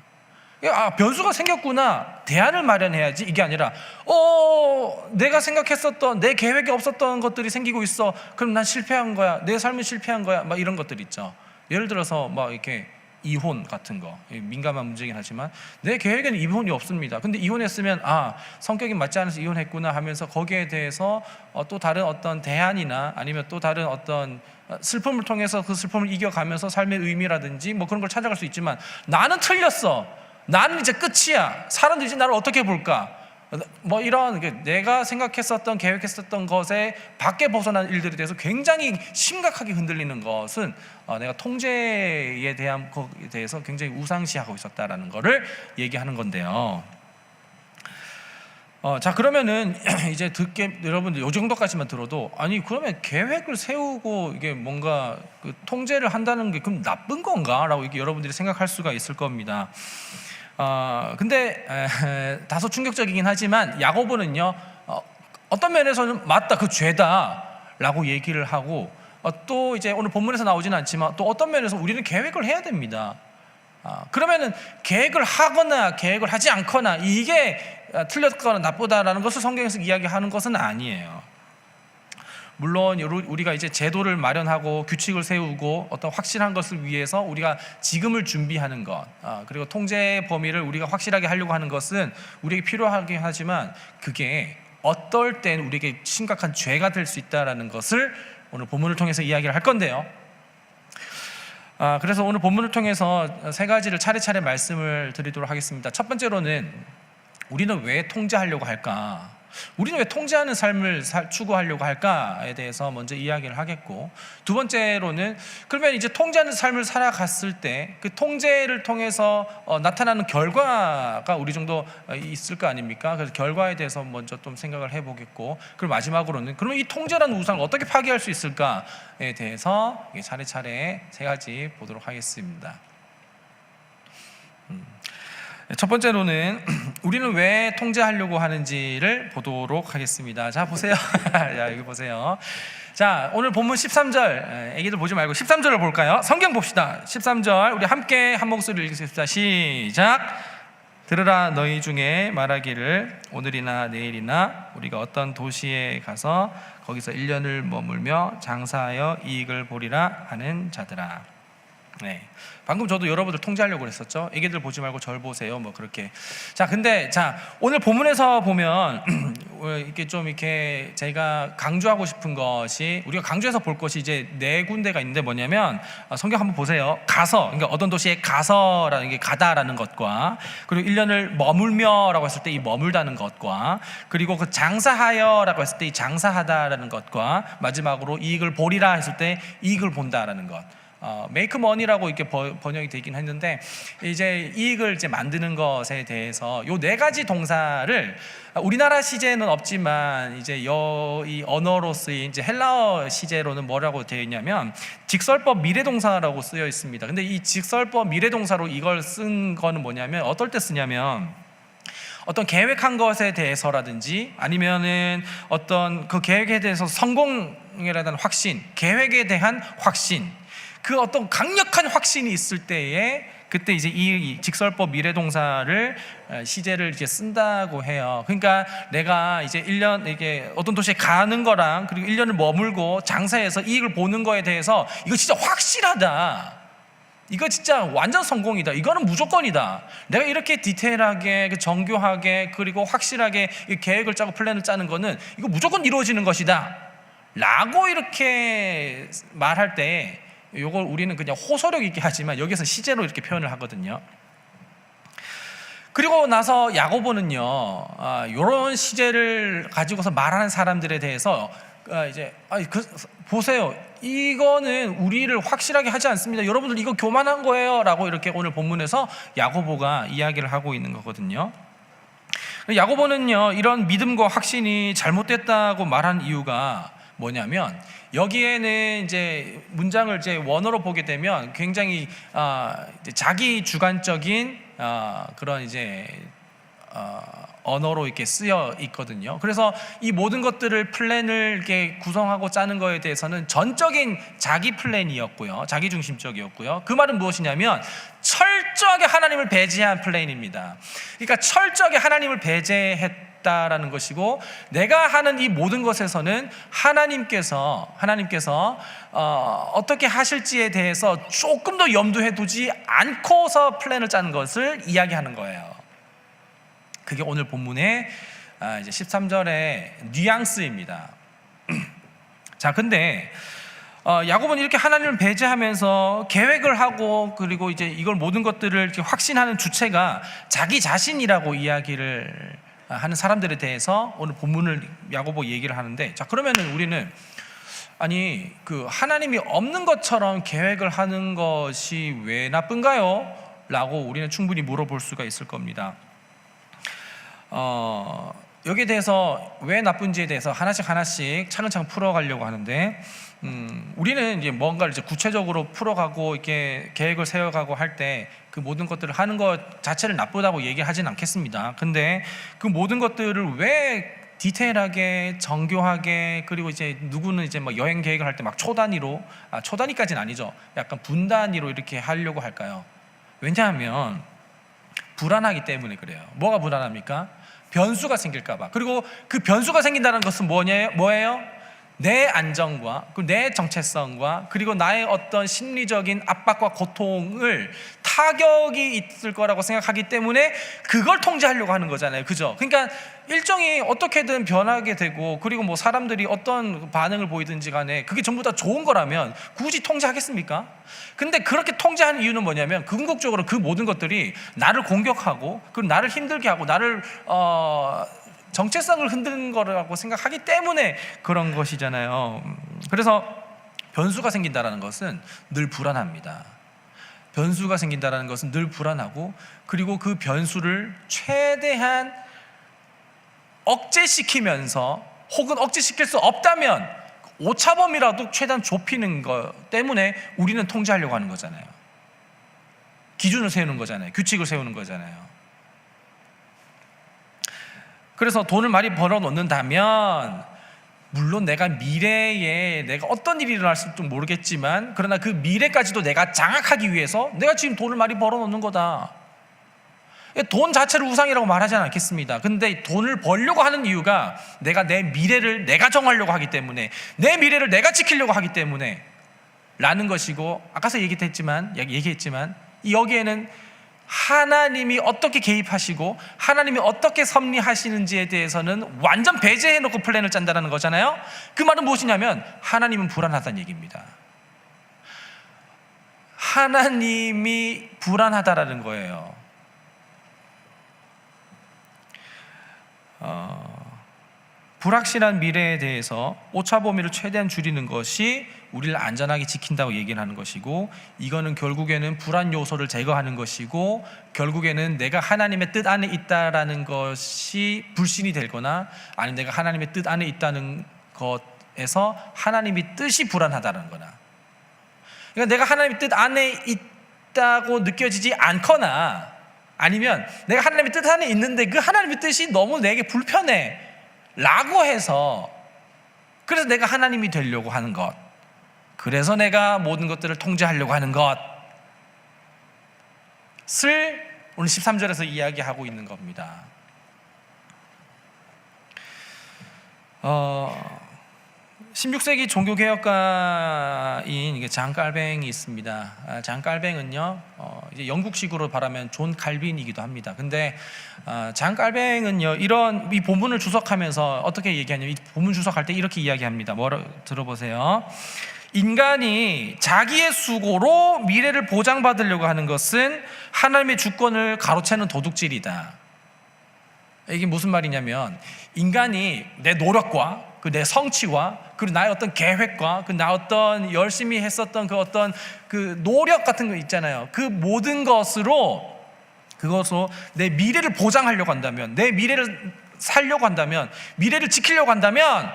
S5: 변수가 생겼구나, 대안을 마련해야지, 이게 아니라 내가 생각했었던 내 계획에 없었던 것들이 생기고 있어, 그럼 난 실패한 거야, 내 삶은 실패한 거야, 막 이런 것들 있죠. 예를 들어서 막 이렇게 이혼 같은 거, 민감한 문제긴 하지만 내 계획에는 이혼이 없습니다. 근데 이혼했으면 성격이 맞지 않아서 이혼했구나 하면서 거기에 대해서 또 다른 어떤 대안이나 아니면 또 다른 어떤 슬픔을 통해서 그 슬픔을 이겨가면서 삶의 의미라든지 뭐 그런 걸 찾아갈 수 있지만, 나는 틀렸어, 나는 이제 끝이야, 사람들이 이제 나를 어떻게 볼까, 뭐 이런 내가 생각했었던 계획했었던 것에 밖에 벗어난 일들에 대해서 굉장히 심각하게 흔들리는 것은 내가 통제에 대한 것에 대해서 굉장히 우상시하고 있었다라는 것을 얘기하는 건데요. 자, 그러면은 이제 여러분들 이 정도까지만 들어도 그러면 계획을 세우고 이게 뭔가 그 통제를 한다는 게 그럼 나쁜 건가라고 이렇게 여러분들이 생각할 수가 있을 겁니다. 근데 다소 충격적이긴 하지만 야고보는요, 어떤 면에서는 맞다, 그 죄다라고 얘기를 하고, 또 이제 오늘 본문에서 나오지는 않지만 또 어떤 면에서 우리는 계획을 해야 됩니다. 그러면은 계획을 하거나 계획을 하지 않거나 이게 틀렸거나 나쁘다라는 것을 성경에서 이야기하는 것은 아니에요. 물론 우리가 이제 제도를 마련하고 규칙을 세우고 어떤 확실한 것을 위해서 우리가 지금을 준비하는 것, 그리고 통제 범위를 우리가 확실하게 하려고 하는 것은 우리에게 필요하긴 하지만 그게 어떨 땐 우리에게 심각한 죄가 될 수 있다는 것을 오늘 본문을 통해서 이야기를 할 건데요. 그래서 오늘 본문을 통해서 세 가지를 차례차례 말씀을 드리도록 하겠습니다. 첫 번째로는 우리는 왜 통제하려고 할까? 우리는 왜 통제하는 삶을 추구하려고 할까에 대해서 먼저 이야기를 하겠고, 두 번째로는 그러면 이제 통제하는 삶을 살아갔을 때 그 통제를 통해서 나타나는 결과가 우리 정도 있을 거 아닙니까? 그래서 결과에 대해서 먼저 좀 생각을 해보겠고, 그리고 마지막으로는 그러면 이 통제라는 우상을 어떻게 파괴할 수 있을까에 대해서 차례차례 세 가지 보도록 하겠습니다. 첫 번째로는 우리는 왜 통제하려고 하는지를 보도록 하겠습니다. 자, 보세요. 자, 여기 보세요. 자, 오늘 본문 13절, 애기들 보지 말고 13절을 볼까요? 성경 봅시다. 13절 우리 함께 한 목소리를 읽겠습니다. 시작. 들으라, 너희 중에 말하기를 오늘이나 내일이나 우리가 어떤 도시에 가서 거기서 1년을 머물며 장사하여 이익을 보리라 하는 자들아. 네, 방금 저도 여러분들 통제하려고 그랬었죠. 애기들 보지 말고 절 보세요. 뭐 그렇게. 자, 근데 자, 오늘 본문에서 보면 이렇게 좀 이렇게 제가 강조하고 싶은 것이, 우리가 강조해서 볼 것이 이제 네 군데가 있는데 뭐냐면, 성경 한번 보세요. 가서, 그러니까 어떤 도시에 가서라는 게 가다라는 것과, 그리고 1년을 머물며라고 했을 때 이 머물다는 것과, 그리고 그 장사하여라고 했을 때 이 장사하다라는 것과, 마지막으로 이익을 보리라 했을 때 이익을 본다라는 것. 메이크 머니라고 이렇게 번역이 되긴 했는데, 이제 이익을 이제 만드는 것에 대해서 요 네 가지 동사를 우리나라 시제는 없지만 이제 이 언어로 쓰인 이제 헬라어 시제로는 뭐라고 되어 있냐면 직설법 미래동사라고 쓰여 있습니다. 근데 이 직설법 미래동사로 이걸 쓴 거는 뭐냐면, 어떨 때 쓰냐면 어떤 계획한 것에 대해서라든지 아니면은 어떤 그 계획에 대해서 성공이라는 확신, 계획에 대한 확신, 그 어떤 강력한 확신이 있을 때에 그때 이제 이 직설법 미래동사를 시제를 이제 쓴다고 해요. 그러니까 내가 이제 1년 이게 어떤 도시에 가는 거랑 그리고 1년을 머물고 장사해서 이익을 보는 거에 대해서 이거 진짜 확실하다. 이거 진짜 완전 성공이다. 이거는 무조건이다. 내가 이렇게 디테일하게 정교하게 그리고 확실하게 이 계획을 짜고 플랜을 짜는 거는 이거 무조건 이루어지는 것이다 라고 이렇게 말할 때, 이걸 우리는 그냥 호소력 있게 하지만 여기서 시제로 이렇게 표현을 하거든요. 그리고 나서 야고보는요, 이런 시제를 가지고서 말하는 사람들에 대해서 이제 보세요, 이거는 우리를 확실하게 하지 않습니다. 여러분들 이거 교만한 거예요라고 이렇게 오늘 본문에서 야고보가 이야기를 하고 있는 거거든요. 야고보는요, 이런 믿음과 확신이 잘못됐다고 말한 이유가 뭐냐면, 여기에는 이제 문장을 이제 원어로 보게 되면 굉장히 자기 주관적인 그런 이제 언어로 이렇게 쓰여 있거든요. 그래서 이 모든 것들을 플랜을 이렇게 구성하고 짜는 거에 대해서는 전적인 자기 플랜이었고요, 자기 중심적이었고요. 그 말은 무엇이냐면 철저하게 하나님을 배제한 플랜입니다. 그러니까 철저하게 하나님을 배제했다라는 것이고, 내가 하는 이 모든 것에서는 하나님께서 어떻게 하실지에 대해서 조금 더 염두해 두지 않고서 플랜을 짜는 것을 이야기하는 거예요. 그게 오늘 본문의 이제 13절의 뉘앙스입니다. 자, 근데 야고보는 이렇게 하나님을 배제하면서 계획을 하고 그리고 이제 이걸 모든 것들을 이렇게 확신하는 주체가 자기 자신이라고 이야기를 하는 사람들에 대해서 오늘 본문을 야고보 얘기를 하는데, 자, 그러면은 우리는 아니 그 하나님이 없는 것처럼 계획을 하는 것이 왜 나쁜가요? 라고 우리는 충분히 물어볼 수가 있을 겁니다. 여기에 대해서 왜 나쁜지에 대해서 하나씩 차근차근 풀어가려고 하는데, 우리는 이제 뭔가를 이제 구체적으로 풀어가고 이렇게 계획을 세워가고 할 때 그 모든 것들을 하는 것 자체를 나쁘다고 얘기하진 않겠습니다. 근데 그 모든 것들을 왜 디테일하게 정교하게, 그리고 이제 누구는 이제 뭐 여행 계획을 할 때 막 초단위로, 초단위까지는 아니죠, 약간 분단위로 이렇게 하려고 할까요? 왜냐하면 불안하기 때문에 그래요. 뭐가 불안합니까? 변수가 생길까봐. 그리고 그 변수가 생긴다는 것은 뭐예요? 내 안정과 그리고 내 정체성과 그리고 나의 어떤 심리적인 압박과 고통을 타격이 있을 거라고 생각하기 때문에 그걸 통제하려고 하는 거잖아요. 그죠? 그러니까 일정이 어떻게든 변하게 되고, 그리고 뭐 사람들이 어떤 반응을 보이든지 간에 그게 전부 다 좋은 거라면 굳이 통제하겠습니까? 근데 그렇게 통제하는 이유는 뭐냐면, 궁극적으로 그 모든 것들이 나를 공격하고 그리고 나를 힘들게 하고 나를 정체성을 흔드는 거라고 생각하기 때문에 그런 것이잖아요. 그래서 변수가 생긴다는 것은 늘 불안합니다. 변수가 생긴다는 것은 늘 불안하고, 그리고 그 변수를 최대한 억제시키면서, 혹은 억제시킬 수 없다면 오차범위라도 최대한 좁히는 것 때문에 우리는 통제하려고 하는 거잖아요. 기준을 세우는 거잖아요. 규칙을 세우는 거잖아요. 그래서 돈을 많이 벌어 놓는다면 물론 내가 미래에 내가 어떤 일이 일어날지 모르겠지만 그러나 그 미래까지도 내가 장악하기 위해서 내가 지금 돈을 많이 벌어놓는 거다. 돈 자체를 우상이라고 말하지 않겠습니다. 근데 돈을 벌려고 하는 이유가 내가 내 미래를 내가 정하려고 하기 때문에, 내 미래를 내가 지키려고 하기 때문에 라는 것이고, 아까서 얘기했지만 여기에는 하나님이 어떻게 개입하시고 하나님이 어떻게 섭리하시는지에 대해서는 완전 배제해놓고 플랜을 짠다는 거잖아요. 그 말은 무엇이냐면 하나님은 불안하다는 얘기입니다. 하나님이 불안하다라는 거예요. 불확실한 미래에 대해서 오차 범위를 최대한 줄이는 것이 우리를 안전하게 지킨다고 얘기를 하는 것이고, 이거는 결국에는 불안 요소를 제거하는 것이고, 결국에는 내가 하나님의 뜻 안에 있다라는 것이 불신이 되거나 아니면 내가 하나님의 뜻 안에 있다는 것에서 하나님의 뜻이 불안하다는 거나, 그러니까 내가 하나님의 뜻 안에 있다고 느껴지지 않거나 아니면 내가 하나님의 뜻 안에 있는데 그 하나님의 뜻이 너무 내게 불편해 라고 해서, 그래서 내가 하나님이 되려고 하는 것, 그래서 내가 모든 것들을 통제하려고 하는 것을 오늘 13절에서 이야기하고 있는 겁니다. 16세기 종교개혁가인 장 깔뱅이 있습니다. 장 깔뱅은요, 이제 영국식으로 말하면 존 칼빈이기도 합니다. 근데 장 깔뱅은요, 이 본문을 주석하면서 어떻게 얘기하냐면, 이 본문 주석할 때 이렇게 이야기합니다. 들어보세요. 인간이 자기의 수고로 미래를 보장받으려고 하는 것은 하나님의 주권을 가로채는 도둑질이다. 이게 무슨 말이냐면, 인간이 내 노력과 내 성취와 그리고 나의 어떤 계획과 나 어떤 열심히 했었던 그 어떤 그 노력 같은 거 있잖아요. 그 모든 그것으로 내 미래를 보장하려고 한다면, 내 미래를 살려고 한다면, 미래를 지키려고 한다면,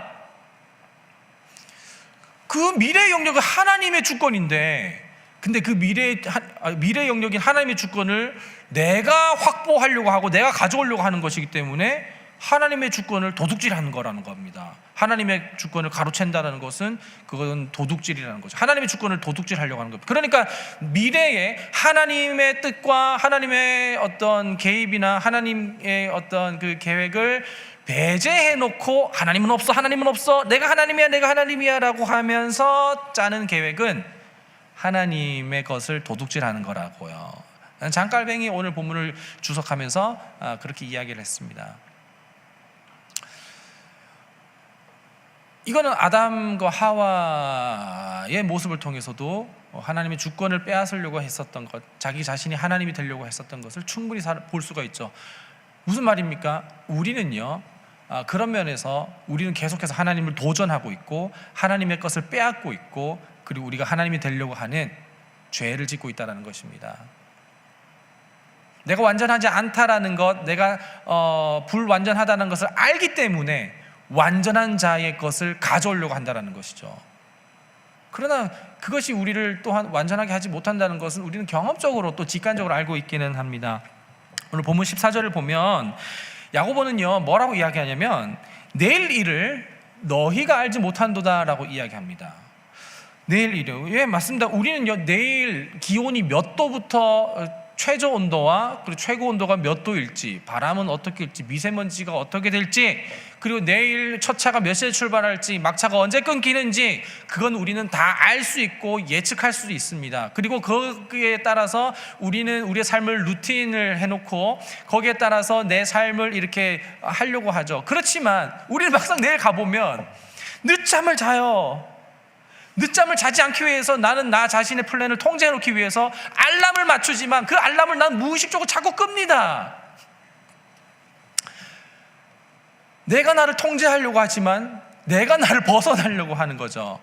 S5: 그 미래의 영역은 하나님의 주권인데, 근데 그 미래의 영역인 하나님의 주권을 내가 확보하려고 하고 내가 가져오려고 하는 것이기 때문에 하나님의 주권을 도둑질하는 거라는 겁니다. 하나님의 주권을 가로챈다는 것은 그건 도둑질이라는 거죠. 하나님의 주권을 도둑질하려고 하는 겁니다. 그러니까 미래에 하나님의 뜻과 하나님의 어떤 개입이나 하나님의 어떤 그 계획을 배제해놓고 하나님은 없어, 내가 하나님이야 라고 하면서 짜는 계획은 하나님의 것을 도둑질하는 거라고요. 장깔뱅이 오늘 본문을 주석하면서 그렇게 이야기를 했습니다. 이거는 아담과 하와의 모습을 통해서도 하나님의 주권을 빼앗으려고 했었던 것, 자기 자신이 하나님이 되려고 했었던 것을 충분히 볼 수가 있죠. 무슨 말입니까? 우리는요, 그런 면에서 우리는 계속해서 하나님을 도전하고 있고 하나님의 것을 빼앗고 있고, 그리고 우리가 하나님이 되려고 하는 죄를 짓고 있다는 것입니다. 내가 완전하지 않다라는 것, 내가 불완전하다는 것을 알기 때문에 완전한 자의 것을 가져오려고 한다는 것이죠. 그러나 그것이 우리를 또한 완전하게 하지 못한다는 것은 우리는 경험적으로 또 직관적으로 알고 있기는 합니다. 오늘 본문 14절을 보면 야고보는요, 뭐라고 이야기하냐면 내일 일을 너희가 알지 못한도다 라고 이야기합니다. 내일 일이요. 예, 맞습니다. 우리는요, 내일 기온이 몇 도부터 최저 온도와 그리고 최고 온도가 몇 도일지, 바람은 어떻게 일지, 미세먼지가 어떻게 될지, 그리고 내일 첫 차가 몇 시에 출발할지, 막차가 언제 끊기는지, 그건 우리는 다 알 수 있고 예측할 수 있습니다. 그리고 거기에 따라서 우리는 우리의 삶을 루틴을 해놓고 거기에 따라서 내 삶을 이렇게 하려고 하죠. 그렇지만 우리는 막상 내일 가보면 늦잠을 자요. 늦잠을 자지 않기 위해서 나는 나 자신의 플랜을 통제해놓기 위해서 알람을 맞추지만 그 알람을 난 무의식적으로 자꾸 끕니다. 내가 나를 통제하려고 하지만 내가 나를 벗어나려고 하는 거죠.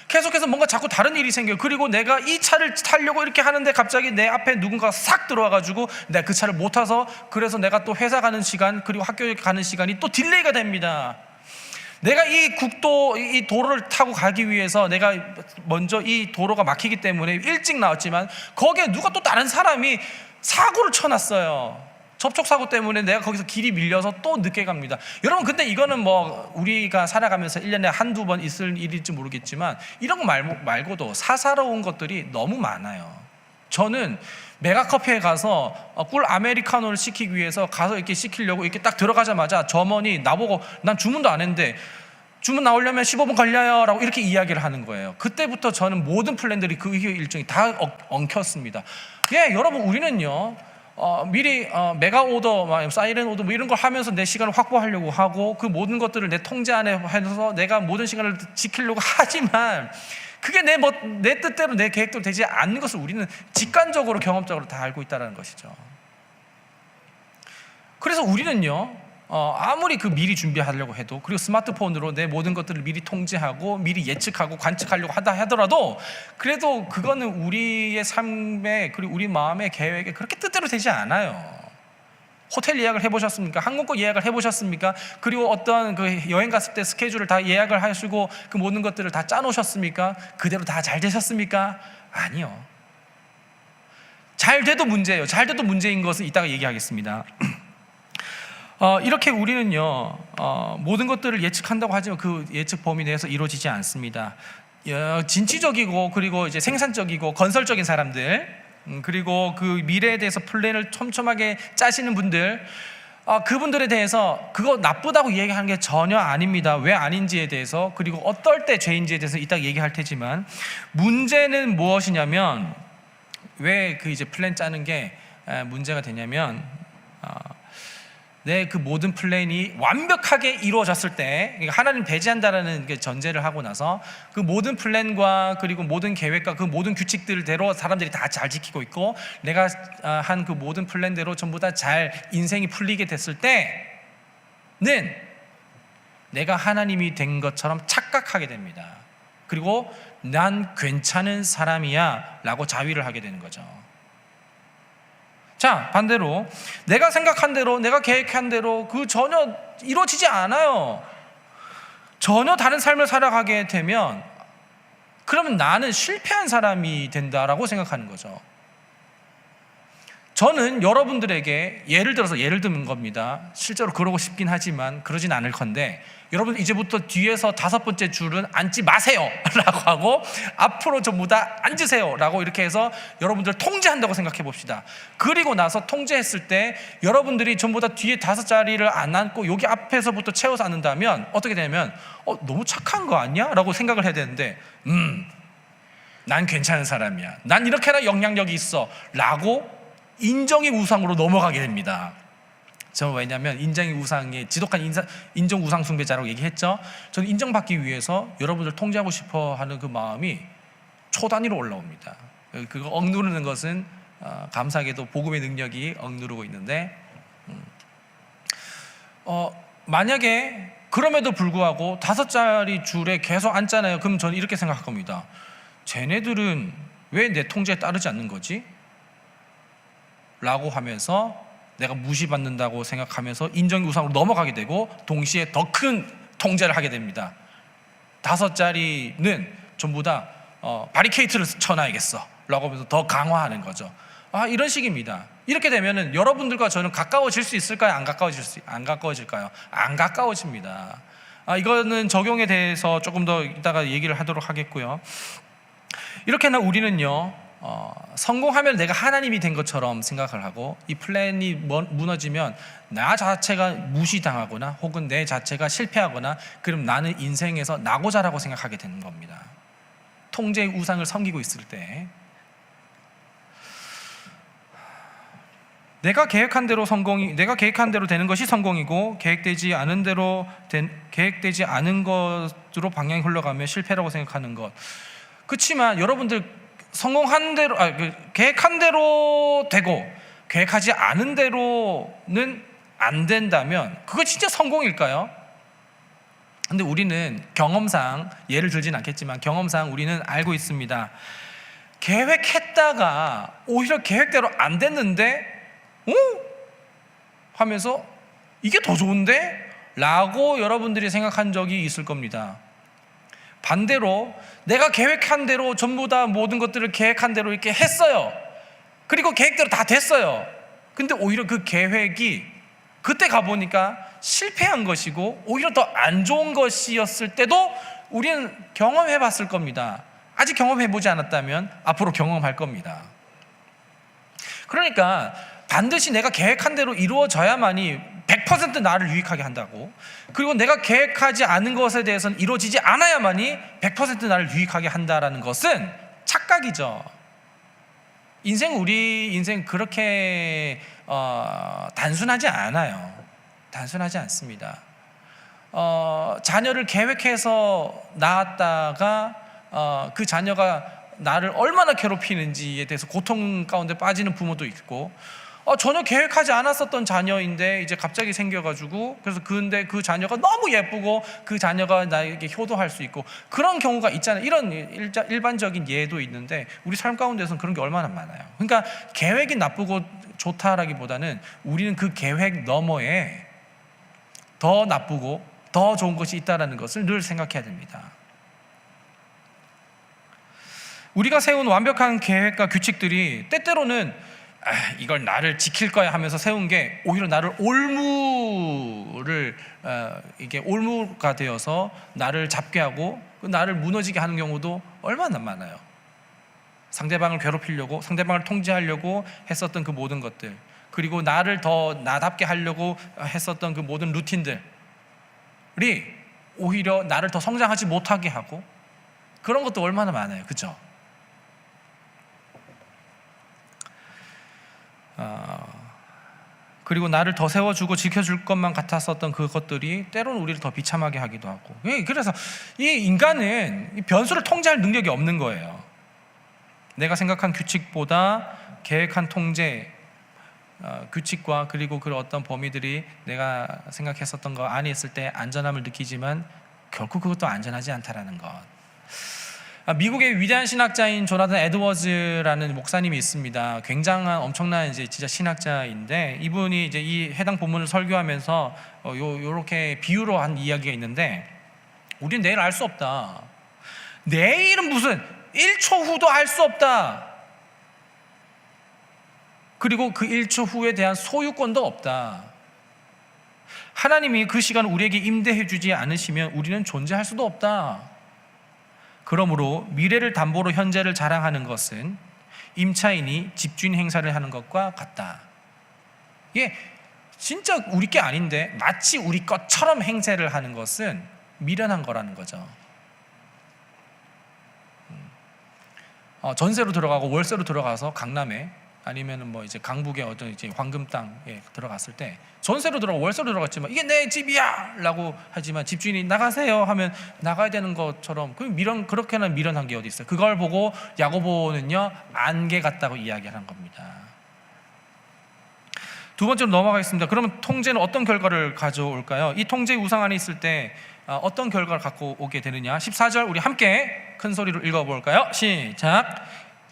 S5: 계속해서 뭔가 자꾸 다른 일이 생겨요. 그리고 내가 이 차를 타려고 이렇게 하는데 갑자기 내 앞에 누군가가 싹 들어와가지고 내가 그 차를 못 타서, 그래서 내가 또 회사 가는 시간 그리고 학교에 가는 시간이 또 딜레이가 됩니다. 내가 이 도로를 타고 가기 위해서 내가 먼저 이 도로가 막히기 때문에 일찍 나왔지만 거기에 누가 또 다른 사람이 사고를 쳐놨어요. 접촉사고 때문에 내가 거기서 길이 밀려서 또 늦게 갑니다. 여러분, 근데 이거는 뭐 우리가 살아가면서 1년에 한두 번 있을 일일지 모르겠지만 이런 거 말고도 사사로운 것들이 너무 많아요. 저는 메가커피에 가서 꿀 아메리카노를 시키기 위해서 가서 이렇게 시키려고 이렇게 딱 들어가자마자 점원이 나보고 난 주문도 안 했는데 주문 나오려면 15분 걸려요 라고 이렇게 이야기를 하는 거예요. 그때부터 저는 모든 플랜들이 그 일정이 다 엉켰습니다. 예, 여러분, 우리는요 미리 메가 오더, 사이렌 오더 뭐 이런 걸 하면서 내 시간을 확보하려고 하고 그 모든 것들을 내 통제 안에 해서 내가 모든 시간을 지키려고 하지만 그게 내 뜻대로 내 계획대로 되지 않는 것을 우리는 직관적으로 경험적으로 다 알고 있다는 것이죠. 그래서 우리는요 아무리 그 미리 준비하려고 해도, 그리고 스마트폰으로 내 모든 것들을 미리 통제하고 미리 예측하고 관측하려고 한다 하더라도 그래도 그거는 우리의 삶에 그리고 우리 마음의 계획에 그렇게 뜻대로 되지 않아요. 호텔 예약을 해보셨습니까? 항공권 예약을 해보셨습니까? 그리고 어떤 그 여행 갔을 때 스케줄을 다 예약을 하시고 그 모든 것들을 다 짜놓으셨습니까? 그대로 다 잘 되셨습니까? 아니요. 잘 돼도 문제예요. 잘 돼도 문제인 것은 이따가 얘기하겠습니다. 이렇게 우리는요 모든 것들을 예측한다고 하지만 그 예측 범위 내에서 이루어지지 않습니다. 진취적이고 그리고 이제 생산적이고 건설적인 사람들, 그리고 그 미래에 대해서 플랜을 촘촘하게 짜시는 분들, 그분들에 대해서 그거 나쁘다고 얘기하는 게 전혀 아닙니다. 왜 아닌지에 대해서, 그리고 어떨 때 죄인지에 대해서 이따 얘기할 테지만, 문제는 무엇이냐면 왜 그 이제 플랜 짜는 게 문제가 되냐면 내 그 모든 플랜이 완벽하게 이루어졌을 때, 하나님 배제한다라는 게 전제를 하고 나서 그 모든 플랜과 그리고 모든 계획과 그 모든 규칙들대로 사람들이 다 잘 지키고 있고 내가 한 그 모든 플랜대로 전부 다 잘 인생이 풀리게 됐을 때는 내가 하나님이 된 것처럼 착각하게 됩니다. 그리고 난 괜찮은 사람이야 라고 자위를 하게 되는 거죠. 자, 반대로 내가 생각한 대로, 내가 계획한 대로 그 전혀 이루어지지 않아요. 전혀 다른 삶을 살아가게 되면 그러면 나는 실패한 사람이 된다라고 생각하는 거죠. 저는 여러분들에게 예를 드는 겁니다. 실제로 그러고 싶긴 하지만 그러진 않을 건데, 여러분 이제부터 뒤에서 5번째 줄은 앉지 마세요 라고 하고 앞으로 전부 다 앉으세요 라고 이렇게 해서 여러분들 통제한다고 생각해 봅시다. 그리고 나서 통제했을 때 여러분들이 전부 다 뒤에 5자리를 안 앉고 여기 앞에서부터 채워서 앉는다면 어떻게 되냐면 너무 착한 거 아니야? 라고 생각을 해야 되는데 난 괜찮은 사람이야, 난 이렇게나 영향력이 있어 라고 인정의 우상으로 넘어가게 됩니다. 저는 왜냐하면 인정의 우상의 지독한 인정 우상 숭배자라고 얘기했죠. 저는 인정받기 위해서 여러분들 통제하고 싶어 하는 그 마음이 초단위로 올라옵니다. 그거 억누르는 것은 감사하게도 복음의 능력이 억누르고 있는데, 만약에 그럼에도 불구하고 5자리 줄에 계속 앉잖아요. 그럼 저는 이렇게 생각할 겁니다. 쟤네들은 왜 내 통제에 따르지 않는 거지? 라고 하면서 내가 무시받는다고 생각하면서 인정의 우상으로 넘어가게 되고 동시에 더 큰 통제를 하게 됩니다. 5자리는 전부 다 바리케이트를 쳐놔야겠어 라고 하면서 더 강화하는 거죠. 이런 식입니다. 이렇게 되면은 여러분들과 저는 가까워질 수 있을까요? 안 가까워질까요? 안 가까워집니다. 이거는 적용에 대해서 조금 더 이따가 얘기를 하도록 하겠고요. 이렇게나 우리는요 성공하면 내가 하나님이 된 것처럼 생각을 하고, 이 플랜이 무너지면 나 자체가 무시당하거나 혹은 내 자체가 실패하거나, 그럼 나는 인생에서 나고자라고 생각하게 되는 겁니다. 통제의 우상을 섬기고 있을 때 내가 계획한 대로 되는 것이 성공이고, 계획되지 않은 것으로 방향이 흘러가면 실패라고 생각하는 것. 그렇지만 여러분들 성공한 대로, 계획한 대로 되고 계획하지 않은 대로는 안 된다면 그거 진짜 성공일까요? 근데 우리는 경험상, 예를 들진 않겠지만 경험상 우리는 알고 있습니다. 계획했다가 오히려 계획대로 안 됐는데 하면서 이게 더 좋은데? 라고 여러분들이 생각한 적이 있을 겁니다. 반대로 내가 계획한 대로 전부 다 모든 것들을 계획한 대로 이렇게 했어요. 그리고 계획대로 다 됐어요. 근데 오히려 그 계획이 그때 가보니까 실패한 것이고 오히려 더 안 좋은 것이었을 때도 우리는 경험해 봤을 겁니다. 아직 경험해 보지 않았다면 앞으로 경험할 겁니다. 그러니까 반드시 내가 계획한 대로 이루어져야만이 100% 나를 유익하게 한다고, 그리고 내가 계획하지 않은 것에 대해서는 이루어지지 않아야만이 100% 나를 유익하게 한다라는 것은 착각이죠. 우리 인생 그렇게 단순하지 않아요. 단순하지 않습니다. 자녀를 계획해서 낳았다가 그 자녀가 나를 얼마나 괴롭히는지에 대해서 고통 가운데 빠지는 부모도 있고, 전혀 계획하지 않았었던 자녀인데 이제 갑자기 생겨가지고, 그래서 근데 그 자녀가 너무 예쁘고 그 자녀가 나에게 효도할 수 있고 그런 경우가 있잖아요. 이런 일반적인 예도 있는데 우리 삶 가운데서는 그런 게 얼마나 많아요. 그러니까 계획이 나쁘고 좋다라기보다는 우리는 그 계획 너머에 더 나쁘고 더 좋은 것이 있다는 것을 늘 생각해야 됩니다. 우리가 세운 완벽한 계획과 규칙들이 때때로는 이걸 나를 지킬 거야 하면서 세운 게 오히려 나를 이게 올무가 되어서 나를 잡게 하고 나를 무너지게 하는 경우도 얼마나 많아요. 상대방을 괴롭히려고, 상대방을 통제하려고 했었던 그 모든 것들, 그리고 나를 더 나답게 하려고 했었던 그 모든 루틴들이 오히려 나를 더 성장하지 못하게 하고, 그런 것도 얼마나 많아요. 그렇죠? 그리고 나를 더 세워주고 지켜줄 것만 같았었던 그것들이 때로는 우리를 더 비참하게 하기도 하고. 그래서 이 인간은 변수를 통제할 능력이 없는 거예요. 내가 생각한 규칙보다 계획한 통제, 규칙과 그리고 그 어떤 범위들이 내가 생각했었던 거 안에 있을 때 안전함을 느끼지만 결코 그것도 안전하지 않다라는 것. 미국의 위대한 신학자인 조나단 에드워즈라는 목사님이 있습니다. 굉장한 엄청난 이제 진짜 신학자인데, 이분이 이제 이 해당 본문을 설교하면서 요렇게 비유로 한 이야기가 있는데, 우리는 내일 알 수 없다. 내일은 무슨 1초 후도 알 수 없다. 그리고 그 1초 후에 대한 소유권도 없다. 하나님이 그 시간을 우리에게 임대해 주지 않으시면 우리는 존재할 수도 없다. 그러므로 미래를 담보로 현재를 자랑하는 것은 임차인이 집주인 행사를 하는 것과 같다. 이게 진짜 우리 게 아닌데 마치 우리 것처럼 행세를 하는 것은 미련한 거라는 거죠. 전세로 들어가고 월세로 들어가서 강남에, 아니면은 뭐 이제 강북의 어떤 이제 황금 땅에 들어갔을 때 전세로 들어가고 월세로 들어갔지만 이게 내 집이야라고 하지만 집주인이 나가세요 하면 나가야 되는 것처럼, 그렇게는 미련한 게 어디 있어요? 그걸 보고 야고보는요 안개 같다고 이야기하는 겁니다. 두 번째로 넘어가겠습니다. 그러면 통제는 어떤 결과를 가져올까요? 이 통제 우상 안에 있을 때 어떤 결과를 갖고 오게 되느냐? 14절 우리 함께 큰 소리로 읽어볼까요? 시작.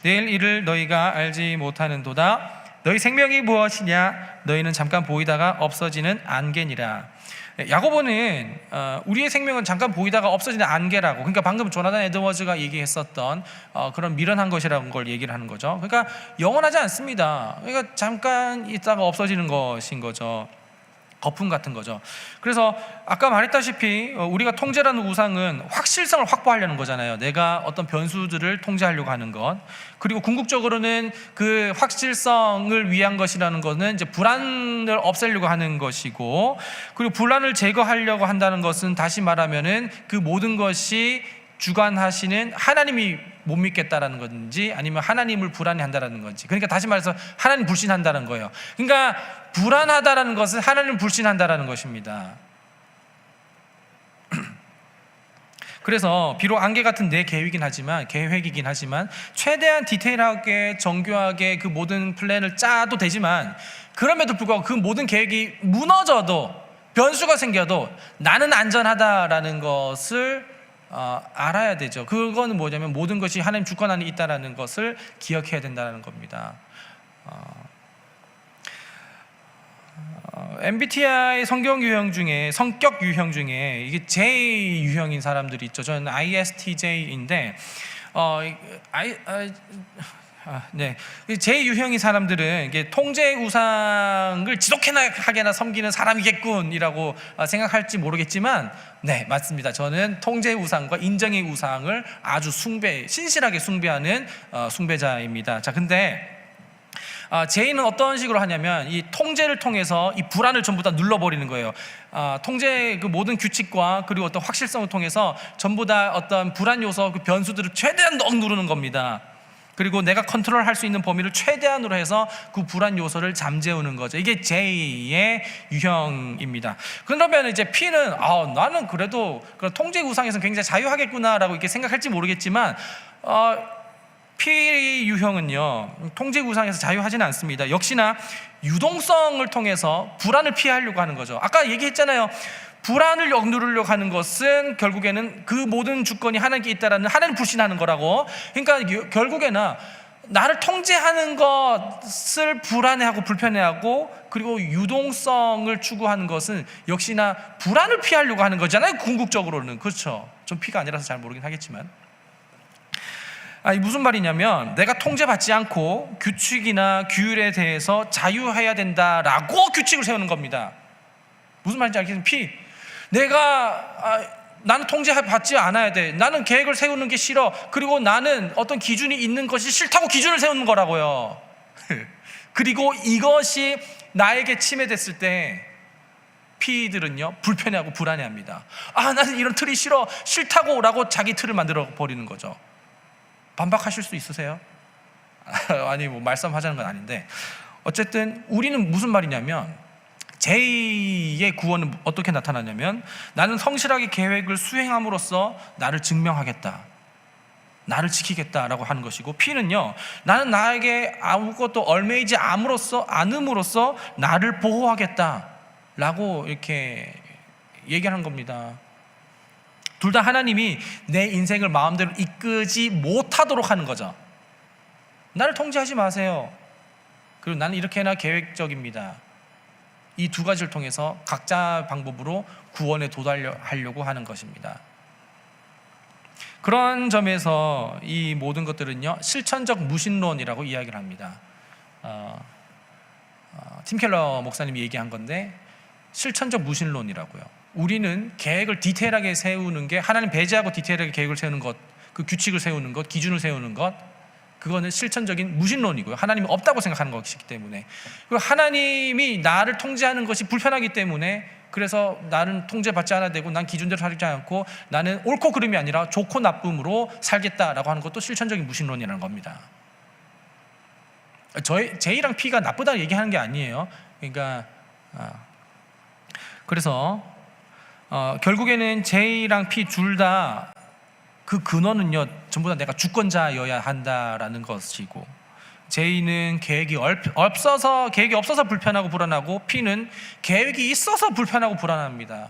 S5: 내일 일을 너희가 알지 못하는도다. 너희 생명이 무엇이냐? 너희는 잠깐 보이다가 없어지는 안개니라. 야고보는 우리의 생명은 잠깐 보이다가 없어지는 안개라고, 그러니까 방금 조나단 에드워즈가 얘기했었던 그런 미련한 것이라는 걸 얘기를 하는 거죠. 그러니까 영원하지 않습니다. 그러니까 잠깐 있다가 없어지는 것인 거죠. 거품 같은 거죠. 그래서 아까 말했다시피 우리가 통제라는 우상은 확실성을 확보하려는 거잖아요. 내가 어떤 변수들을 통제하려고 하는 것. 그리고 궁극적으로는 그 확실성을 위한 것이라는 것은 이제 불안을 없애려고 하는 것이고, 그리고 불안을 제거하려고 한다는 것은 다시 말하면은 그 모든 것이 주관하시는 하나님이 못 믿겠다라는 건지 아니면 하나님을 불안해한다라는 건지, 그러니까 다시 말해서 하나님 불신한다는 거예요. 그러니까 불안하다라는 것은 하나님 불신한다라는 것입니다. 그래서 비록 안개 같은 내 계획이긴 하지만 최대한 디테일하게 정교하게 그 모든 플랜을 짜도 되지만, 그럼에도 불구하고 그 모든 계획이 무너져도 변수가 생겨도 나는 안전하다라는 것을 알아야 되죠. 그거는 뭐냐면 모든 것이 하나님 주권 안에 있다라는 것을 기억해야 된다는 겁니다. MBTI 성격 유형 중에 이게 J 유형인 사람들이 있죠. 저는 ISTJ인데 네. 제 유형인 사람들은 이게 통제 우상을 지독하게나 섬기는 사람이겠군이라고 생각할지 모르겠지만, 네, 맞습니다. 저는 통제 우상과 인정의 우상을 아주 신실하게 숭배하는 숭배자입니다. 자, 근데 제이는 어떤 식으로 하냐면 이 통제를 통해서 이 불안을 전부 다 눌러버리는 거예요. 통제 그 모든 규칙과 그리고 어떤 확실성을 통해서 전부 다 어떤 불안 요소, 그 변수들을 최대한 넉 누르는 겁니다. 그리고 내가 컨트롤할 수 있는 범위를 최대한으로 해서 그 불안 요소를 잠재우는 거죠. 이게 J의 유형입니다. 그러면 이제 P는 나는 그래도 그런 통제 우상에서는 굉장히 자유하겠구나라고 이렇게 생각할지 모르겠지만 P 유형은요, 통제 우상에서 자유하지는 않습니다. 역시나 유동성을 통해서 불안을 피하려고 하는 거죠. 아까 얘기했잖아요. 불안을 억누르려고 하는 것은 결국에는 그 모든 주권이 하나님께 있다라는 하나님 불신하는 거라고. 그러니까 결국에는 나를 통제하는 것을 불안해하고 불편해하고, 그리고 유동성을 추구하는 것은 역시나 불안을 피하려고 하는 거잖아요. 궁극적으로는. 그렇죠. 좀 P가 아니라서 잘 모르긴 하겠지만. 무슨 말이냐면 내가 통제받지 않고 규칙이나 규율에 대해서 자유해야 된다라고 규칙을 세우는 겁니다. 무슨 말인지 알겠습니까? P, 나는 통제받지 않아야 돼. 나는 계획을 세우는 게 싫어. 그리고 나는 어떤 기준이 있는 것이 싫다고 기준을 세우는 거라고요. 그리고 이것이 나에게 침해됐을 때 P들은요, 불편해하고 불안해합니다. 나는 이런 틀이 싫다고 라고 자기 틀을 만들어 버리는 거죠. 반박하실 수 있으세요? 아니 말씀하자는 건 아닌데, 어쨌든 우리는 무슨 말이냐면 J의 구원은 어떻게 나타나냐면 나는 성실하게 계획을 수행함으로써 나를 증명하겠다, 나를 지키겠다라고 하는 것이고, P는요, 나는 나에게 아무것도 얽매이지 않음으로써 나를 보호하겠다라고 이렇게 얘기하는 겁니다. 둘 다 하나님이 내 인생을 마음대로 이끄지 못하도록 하는 거죠. 나를 통제하지 마세요. 그리고 나는 이렇게나 계획적입니다. 이 두 가지를 통해서 각자 방법으로 구원에 도달하려고 하는 것입니다. 그런 점에서 이 모든 것들은요, 실천적 무신론이라고 이야기를 합니다. 팀 켈러 목사님이 얘기한 건데, 실천적 무신론이라고요. 우리는 계획을 디테일하게 세우는 게, 하나님 배제하고 디테일하게 계획을 세우는 것, 그 규칙을 세우는 것, 기준을 세우는 것, 그거는 실천적인 무신론이고요. 하나님이 없다고 생각하는 것이기 때문에. 그리고 하나님이 나를 통제하는 것이 불편하기 때문에, 그래서 나는 통제받지 않아야 되고 난 기준대로 살지 않고 나는 옳고 그름이 아니라 좋고 나쁨으로 살겠다라고 하는 것도 실천적인 무신론이라는 겁니다. J랑 P가 나쁘다고 얘기하는 게 아니에요. 그러니까 그래서 결국에는 J랑 P 둘 다 그 근원은요, 전부 다 내가 주권자여야 한다라는 것이고, J는 계획이 없어서 불편하고 불안하고, P는 계획이 있어서 불편하고 불안합니다.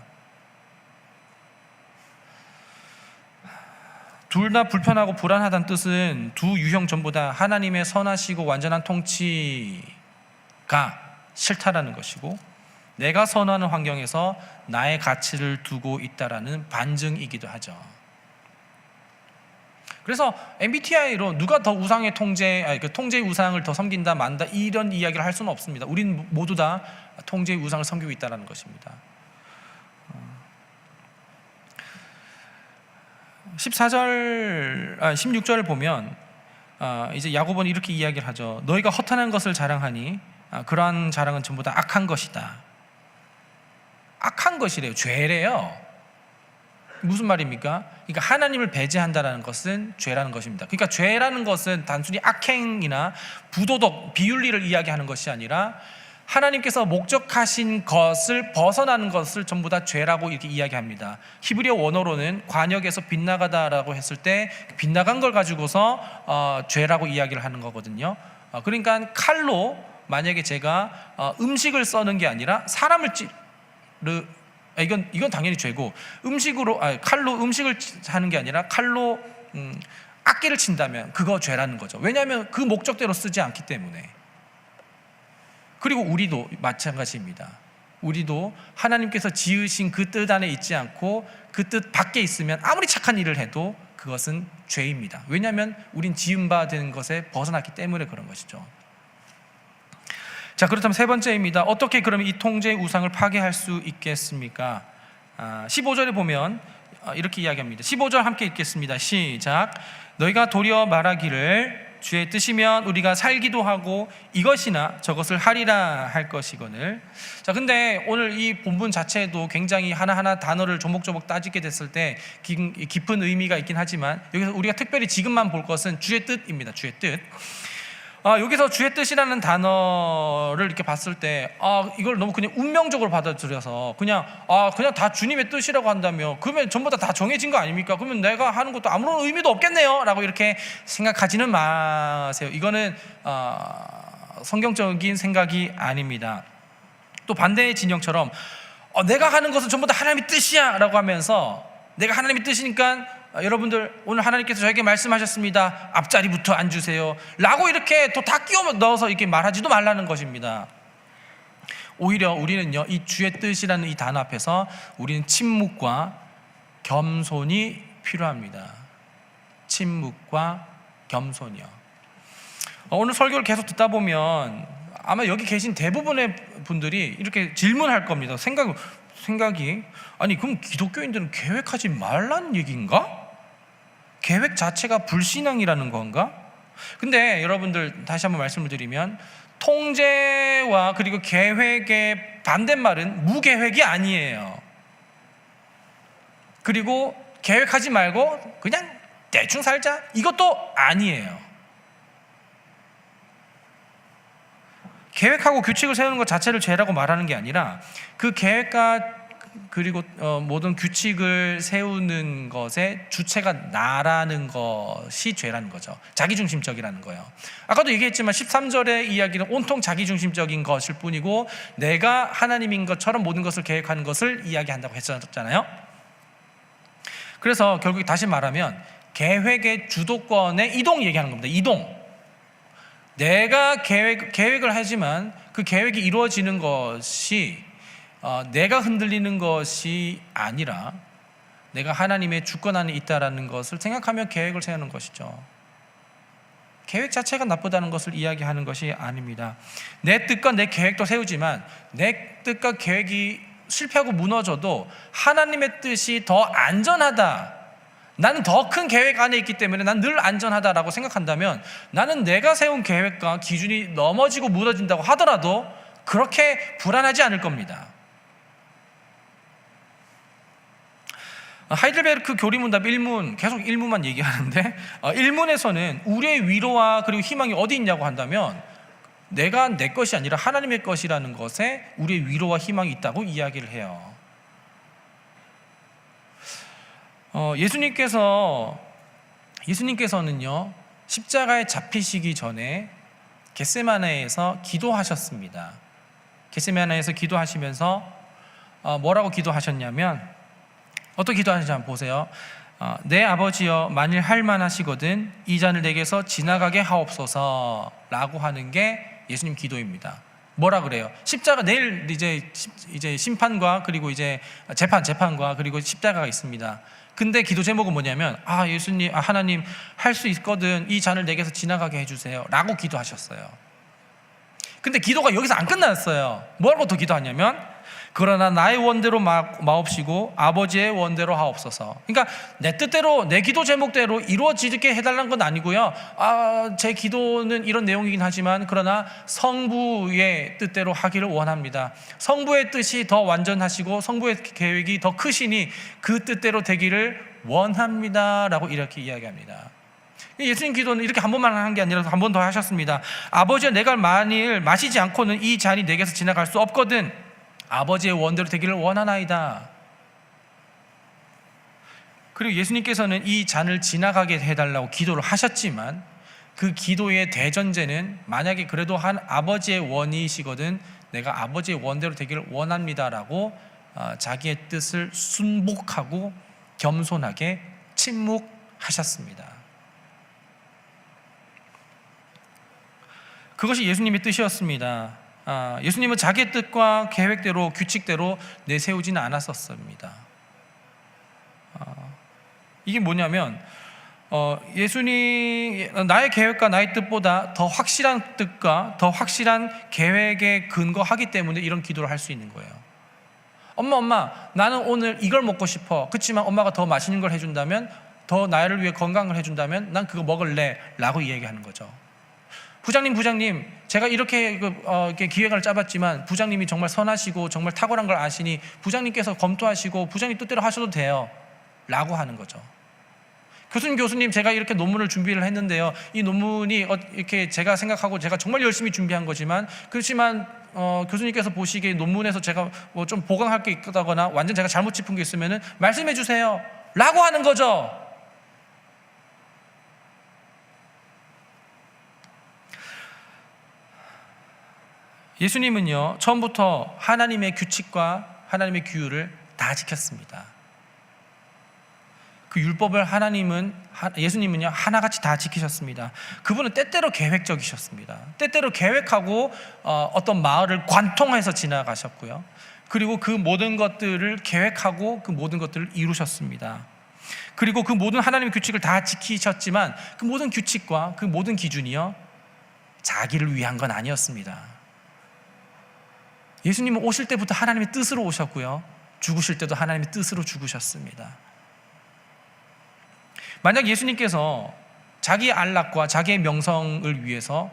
S5: 둘 다 불편하고 불안하다는 뜻은 두 유형 전부 다 하나님의 선하시고 완전한 통치가 싫다라는 것이고, 내가 선호하는 환경에서 나의 가치를 두고 있다라는 반증이기도 하죠. 그래서 MBTI로 누가 더 우상의 통제의 우상을 더 섬긴다 만다 이런 이야기를 할 수는 없습니다. 우린 모두 다 통제의 우상을 섬기고 있다는 것입니다. 16절을 보면 이제 야고보는 이렇게 이야기를 하죠. 너희가 허탄한 것을 자랑하니 그러한 자랑은 전부 다 악한 것이다. 악한 것이래요. 죄래요. 무슨 말입니까? 그러니까 하나님을 배제한다는 것은 죄라는 것입니다. 그러니까 죄라는 것은 단순히 악행이나 부도덕, 비윤리를 이야기하는 것이 아니라 하나님께서 목적하신 것을 벗어나는 것을 전부 다 죄라고 이렇게 이야기합니다. 히브리어 원어로는 관역에서 빗나가다라고 했을 때 빗나간 걸 가지고서 죄라고 이야기를 하는 거거든요. 그러니까 칼로 만약에 제가 음식을 써는 게 아니라 사람을 이건 당연히 죄고, 칼로 음식을 하는 게 아니라 칼로 악기를 친다면 그거 죄라는 거죠. 왜냐하면 그 목적대로 쓰지 않기 때문에. 그리고 우리도 마찬가지입니다. 우리도 하나님께서 지으신 그 뜻 안에 있지 않고 그 뜻 밖에 있으면 아무리 착한 일을 해도 그것은 죄입니다. 왜냐하면 우린 지음받은 것에 벗어났기 때문에 그런 것이죠. 자, 그렇다면 세 번째입니다. 어떻게 그러면 이 통제의 우상을 파괴할 수 있겠습니까? 15절에 보면 이렇게 이야기합니다. 15절 함께 읽겠습니다. 시작. 너희가 도리어 말하기를 주의 뜻이면 우리가 살기도 하고 이것이나 저것을 하리라 할 것이거늘. 자, 근데 오늘 이 본문 자체도 굉장히 하나하나 단어를 조목조목 따지게 됐을 때 깊은 의미가 있긴 하지만 여기서 우리가 특별히 지금만 볼 것은 주의 뜻입니다. 주의 뜻. 여기서 주의 뜻이라는 단어를 이렇게 봤을 때 이걸 너무 그냥 운명적으로 받아들여서 그냥 다 주님의 뜻이라고 한다며 그러면 전부 다 정해진 거 아닙니까? 그러면 내가 하는 것도 아무런 의미도 없겠네요 라고 이렇게 생각하지는 마세요. 이거는 성경적인 생각이 아닙니다. 또 반대의 진영처럼 내가 하는 것은 전부 다 하나님의 뜻이야 라고 하면서 내가 하나님의 뜻이니까 여러분들 오늘 하나님께서 저에게 말씀하셨습니다. 앞자리부터 앉으세요 라고 이렇게 또 다 끼워 넣어서 이렇게 말하지도 말라는 것입니다. 오히려 우리는요, 이 주의 뜻이라는 이 단어 앞에서 우리는 침묵과 겸손이 필요합니다. 침묵과 겸손이요. 오늘 설교를 계속 듣다 보면 아마 여기 계신 대부분의 분들이 이렇게 질문할 겁니다. 생각이 아니 그럼 기독교인들은 계획하지 말라는 얘기인가? 계획 자체가 불신앙이라는 건가? 근데 여러분들 다시 한번 말씀을 드리면 통제와 그리고 계획의 반대말은 무계획이 아니에요. 그리고 계획하지 말고 그냥 대충 살자 이것도 아니에요. 계획하고 규칙을 세우는 것 자체를 죄라고 말하는 게 아니라 그 계획과 그리고 모든 규칙을 세우는 것의 주체가 나라는 것이 죄라는 거죠. 자기중심적이라는 거예요. 아까도 얘기했지만 13절의 이야기는 온통 자기중심적인 것일 뿐이고 내가 하나님인 것처럼 모든 것을 계획하는 것을 이야기한다고 했었잖아요. 그래서 결국 다시 말하면 계획의 주도권의 이동 얘기하는 겁니다. 이동. 내가 계획을 하지만 그 계획이 이루어지는 것이 내가 흔들리는 것이 아니라 내가 하나님의 주권 안에 있다라는 것을 생각하며 계획을 세우는 것이죠. 계획 자체가 나쁘다는 것을 이야기하는 것이 아닙니다. 내 뜻과 내 계획도 세우지만 내 뜻과 계획이 실패하고 무너져도 하나님의 뜻이 더 안전하다, 나는 더 큰 계획 안에 있기 때문에 난 늘 안전하다라고 생각한다면 나는 내가 세운 계획과 기준이 넘어지고 무너진다고 하더라도 그렇게 불안하지 않을 겁니다. 하이델베르크 교리문답 1문, 계속 1문만 얘기하는데 1문에서는 우리의 위로와 그리고 희망이 어디 있냐고 한다면 내가 내 것이 아니라 하나님의 것이라는 것에 우리의 위로와 희망이 있다고 이야기를 해요. 예수님께서는요 십자가에 잡히시기 전에 겟세마네에서 기도하셨습니다. 겟세마네에서 기도하시면서 뭐라고 기도하셨냐면 어떻게 기도하는지 한번 보세요. 내 아버지여 만일 할만하시거든 이 잔을 내게서 지나가게 하옵소서 라고 하는 게 예수님 기도입니다. 뭐라 그래요? 십자가 내일 이제 심판과 그리고 이제 재판과 그리고 십자가가 있습니다. 근데 기도 제목은 뭐냐면 예수님 하나님 할 수 있거든 이 잔을 내게서 지나가게 해주세요 라고 기도하셨어요. 근데 기도가 여기서 안 끝났어요. 뭐라고 더 기도하냐면 그러나 나의 원대로 마옵시고 아버지의 원대로 하옵소서. 그러니까 내 뜻대로 내 기도 제목대로 이루어지게 해달라는 건 아니고요. 제 기도는 이런 내용이긴 하지만 그러나 성부의 뜻대로 하기를 원합니다. 성부의 뜻이 더 완전하시고 성부의 계획이 더 크시니 그 뜻대로 되기를 원합니다 라고 이렇게 이야기합니다. 예수님 기도는 이렇게 한 번만 한 게 아니라 한 번 더 하셨습니다. 아버지여 내가 만일 마시지 않고는 이 잔이 내게서 지나갈 수 없거든 아버지의 원대로 되기를 원하나이다. 그리고 예수님께서는 이 잔을 지나가게 해달라고 기도를 하셨지만 그 기도의 대전제는 만약에 그래도 한 아버지의 원이시거든 내가 아버지의 원대로 되기를 원합니다라고 자기의 뜻을 순복하고 겸손하게 침묵하셨습니다. 그것이 예수님의 뜻이었습니다. 예수님은 자기의 뜻과 계획대로 규칙대로 내세우지는 않았었습니다. 이게 뭐냐면 예수님 나의 계획과 나의 뜻보다 더 확실한 뜻과 더 확실한 계획에 근거하기 때문에 이런 기도를 할 수 있는 거예요. 엄마 나는 오늘 이걸 먹고 싶어. 그렇지만 엄마가 더 맛있는 걸 해준다면, 더 나를 위해 건강을 해준다면 난 그거 먹을래 라고 얘기하는 거죠. 부장님 제가 이렇게 기획안을 짜봤지만 부장님이 정말 선하시고 정말 탁월한 걸 아시니 부장님께서 검토하시고 부장님 뜻대로 하셔도 돼요 라고 하는 거죠. 교수님 제가 이렇게 논문을 준비를 했는데요, 이 논문이 이렇게 제가 생각하고 제가 정말 열심히 준비한 거지만, 그렇지만 교수님께서 보시기에 논문에서 제가 뭐 좀 보강할 게 있다거나 완전 제가 잘못 짚은 게 있으면 말씀해 주세요 라고 하는 거죠. 예수님은요 처음부터 하나님의 규칙과 하나님의 규율을 다 지켰습니다. 그 율법을 예수님은요 하나같이 다 지키셨습니다. 그분은 때때로 계획적이셨습니다. 때때로 계획하고 어떤 마을을 관통해서 지나가셨고요. 그리고 그 모든 것들을 계획하고 그 모든 것들을 이루셨습니다. 그리고 그 모든 하나님의 규칙을 다 지키셨지만 그 모든 규칙과 그 모든 기준이요 자기를 위한 건 아니었습니다. 예수님은 오실 때부터 하나님의 뜻으로 오셨고요, 죽으실 때도 하나님의 뜻으로 죽으셨습니다. 만약 예수님께서 자기의 안락과 자기의 명성을 위해서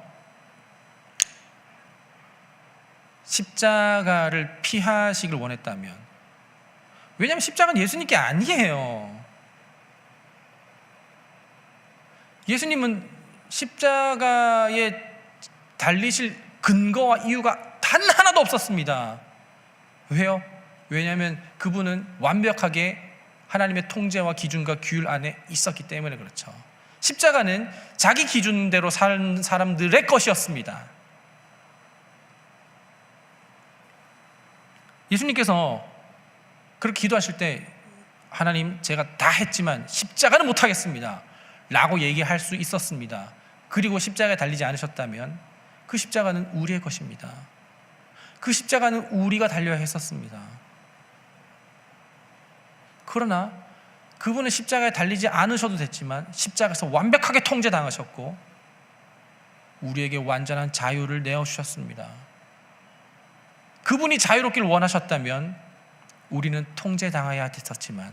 S5: 십자가를 피하시길 원했다면, 왜냐하면 십자가는 예수님께 아니에요. 예수님은 십자가에 달리실 근거와 이유가 단 하나도 없었습니다. 왜요? 왜냐하면 그분은 완벽하게 하나님의 통제와 기준과 규율 안에 있었기 때문에 그렇죠. 십자가는 자기 기준대로 사는 사람들의 것이었습니다. 예수님께서 그렇게 기도하실 때 하나님 제가 다 했지만 십자가는 못하겠습니다 라고 얘기할 수 있었습니다. 그리고 십자가에 달리지 않으셨다면 그 십자가는 우리의 것입니다. 그 십자가는 우리가 달려야 했었습니다. 그러나 그분은 십자가에 달리지 않으셔도 됐지만 십자가에서 완벽하게 통제당하셨고 우리에게 완전한 자유를 내어주셨습니다. 그분이 자유롭기를 원하셨다면 우리는 통제당해야 됐었지만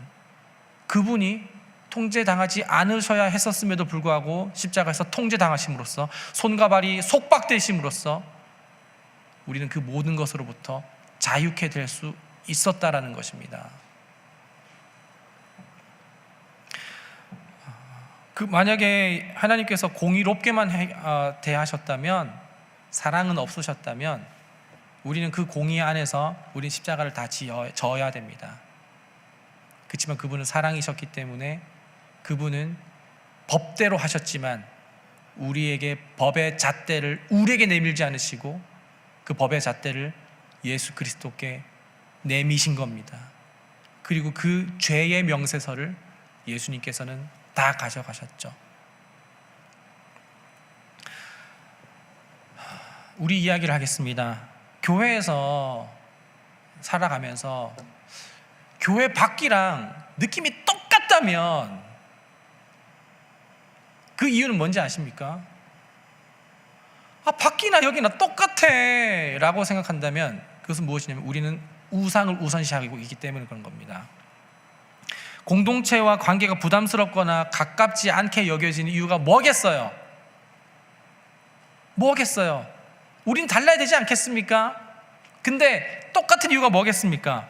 S5: 그분이 통제당하지 않으셔야 했었음에도 불구하고 십자가에서 통제당하심으로써 손과 발이 속박되심으로써 우리는 그 모든 것으로부터 자유케 될 수 있었다라는 것입니다. 만약에 하나님께서 공의롭게만 대하셨다면, 사랑은 없으셨다면 우리는 그 공의 안에서 우리는 십자가를 다 져야 됩니다. 그렇지만 그분은 사랑이셨기 때문에 그분은 법대로 하셨지만 우리에게 법의 잣대를 우리에게 내밀지 않으시고 그 법의 잣대를 예수 그리스도께 내미신 겁니다. 그리고 그 죄의 명세서를 예수님께서는 다 가져가셨죠. 우리 이야기를 하겠습니다. 교회에서 살아가면서 교회 밖이랑 느낌이 똑같다면 그 이유는 뭔지 아십니까? 밖이나 여기나 똑같아 라고 생각한다면 그것은 무엇이냐면 우리는 우상을 우선시하고 있기 때문에 그런 겁니다. 공동체와 관계가 부담스럽거나 가깝지 않게 여겨지는 이유가 뭐겠어요? 우린 달라야 되지 않겠습니까? 근데 똑같은 이유가 뭐겠습니까?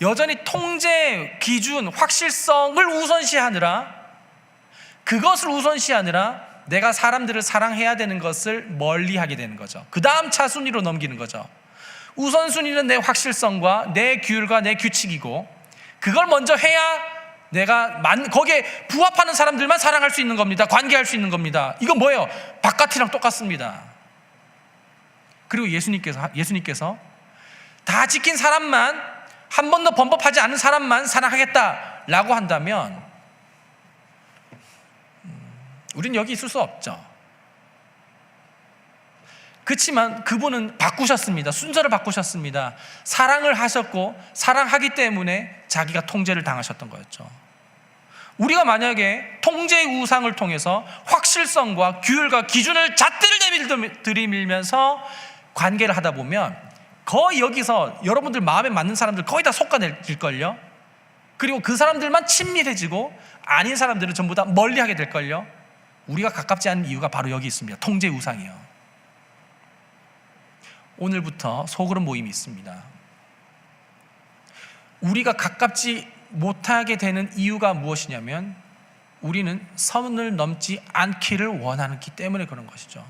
S5: 여전히 통제, 기준, 확실성을 우선시하느라, 그것을 우선시하느라 내가 사람들을 사랑해야 되는 것을 멀리하게 되는 거죠. 그 다음 차순위로 넘기는 거죠. 우선순위는 내 확실성과 내 규율과 내 규칙이고 그걸 먼저 해야 내가 거기에 부합하는 사람들만 사랑할 수 있는 겁니다. 관계할 수 있는 겁니다. 이건 뭐예요? 바깥이랑 똑같습니다. 그리고 예수님께서 다 지킨 사람만, 한 번도 범법하지 않은 사람만 사랑하겠다라고 한다면 우린 여기 있을 수 없죠. 그렇지만 그분은 바꾸셨습니다. 순서를 바꾸셨습니다. 사랑을 하셨고 사랑하기 때문에 자기가 통제를 당하셨던 거였죠. 우리가 만약에 통제의 우상을 통해서 확실성과 규율과 기준을 잣대를 들이밀면서 관계를 하다 보면 거의 여기서 여러분들 마음에 맞는 사람들 거의 다 속아낼걸요. 그리고 그 사람들만 친밀해지고 아닌 사람들은 전부 다 멀리하게 될걸요. 우리가 가깝지 않은 이유가 바로 여기 있습니다. 통제의 우상이요. 오늘부터 소그룹 모임이 있습니다. 우리가 가깝지 못하게 되는 이유가 무엇이냐면 우리는 선을 넘지 않기를 원하기 때문에 그런 것이죠.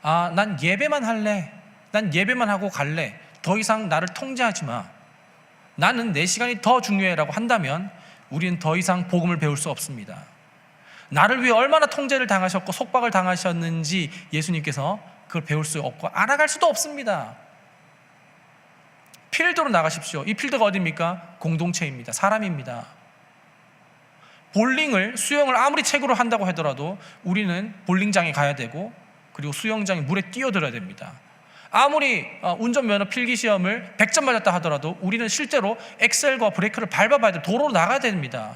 S5: 난 예배만 할래. 난 예배만 하고 갈래. 더 이상 나를 통제하지 마. 나는 내 시간이 더 중요해라고 한다면 우리는 더 이상 복음을 배울 수 없습니다. 나를 위해 얼마나 통제를 당하셨고 속박을 당하셨는지 예수님께서 그걸 배울 수 없고 알아갈 수도 없습니다. 필드로 나가십시오. 이 필드가 어디입니까? 공동체입니다. 사람입니다. 볼링을, 수영을 아무리 책으로 한다고 하더라도 우리는 볼링장에 가야 되고 그리고 수영장에 물에 뛰어들어야 됩니다. 아무리 운전면허 필기시험을 100점 맞았다 하더라도 우리는 실제로 엑셀과 브레이크를 밟아봐야 돼. 도로로 나가야 됩니다.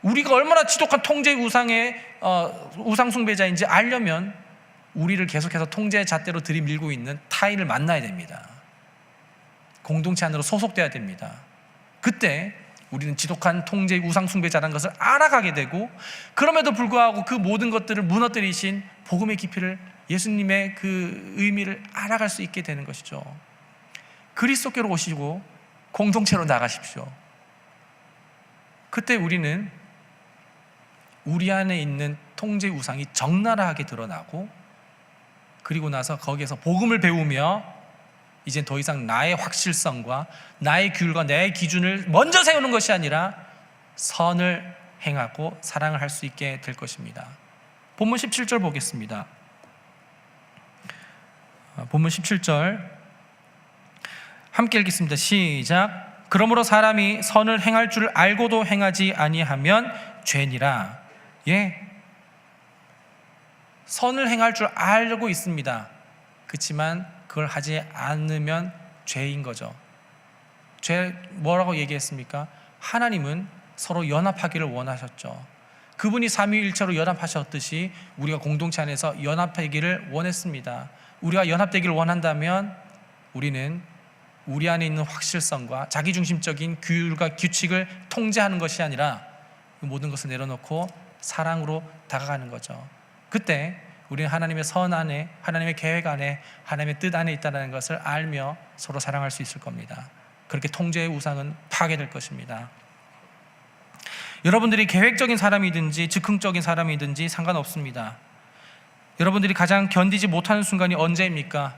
S5: 우리가 얼마나 지독한 통제의 우상 숭배자인지 알려면 우리를 계속해서 통제의 잣대로 들이밀고 있는 타인을 만나야 됩니다. 공동체 안으로 소속돼야 됩니다. 그때 우리는 지독한 통제의 우상 숭배자라는 것을 알아가게 되고 그럼에도 불구하고 그 모든 것들을 무너뜨리신 복음의 깊이를 예수님의 그 의미를 알아갈 수 있게 되는 것이죠. 그리스도께로 오시고 공동체로 나가십시오. 그때 우리는 우리 안에 있는 통제 우상이 적나라하게 드러나고 그리고 나서 거기에서 복음을 배우며 이제 더 이상 나의 확실성과 나의 규율과 나의 기준을 먼저 세우는 것이 아니라 선을 행하고 사랑을 할 수 있게 될 것입니다. 본문 17절 보겠습니다. 본문 17절 함께 읽겠습니다. 시작. 그러므로 사람이 선을 행할 줄 알고도 행하지 아니하면 죄니라. 선을 행할 줄 알고 있습니다. 그렇지만 그걸 하지 않으면 죄인 거죠. 죄 뭐라고 얘기했습니까? 하나님은 서로 연합하기를 원하셨죠. 그분이 삼위일체로 연합하셨듯이 우리가 공동체 안에서 연합하기를 원했습니다. 우리가 연합되기를 원한다면 우리는 우리 안에 있는 확실성과 자기중심적인 규율과 규칙을 통제하는 것이 아니라 모든 것을 내려놓고 사랑으로 다가가는 거죠. 그때 우리는 하나님의 선 안에, 하나님의 계획 안에, 하나님의 뜻 안에 있다는 것을 알며 서로 사랑할 수 있을 겁니다. 그렇게 통제의 우상은 파괴될 것입니다. 여러분들이 계획적인 사람이든지 즉흥적인 사람이든지 상관없습니다. 여러분들이 가장 견디지 못하는 순간이 언제입니까?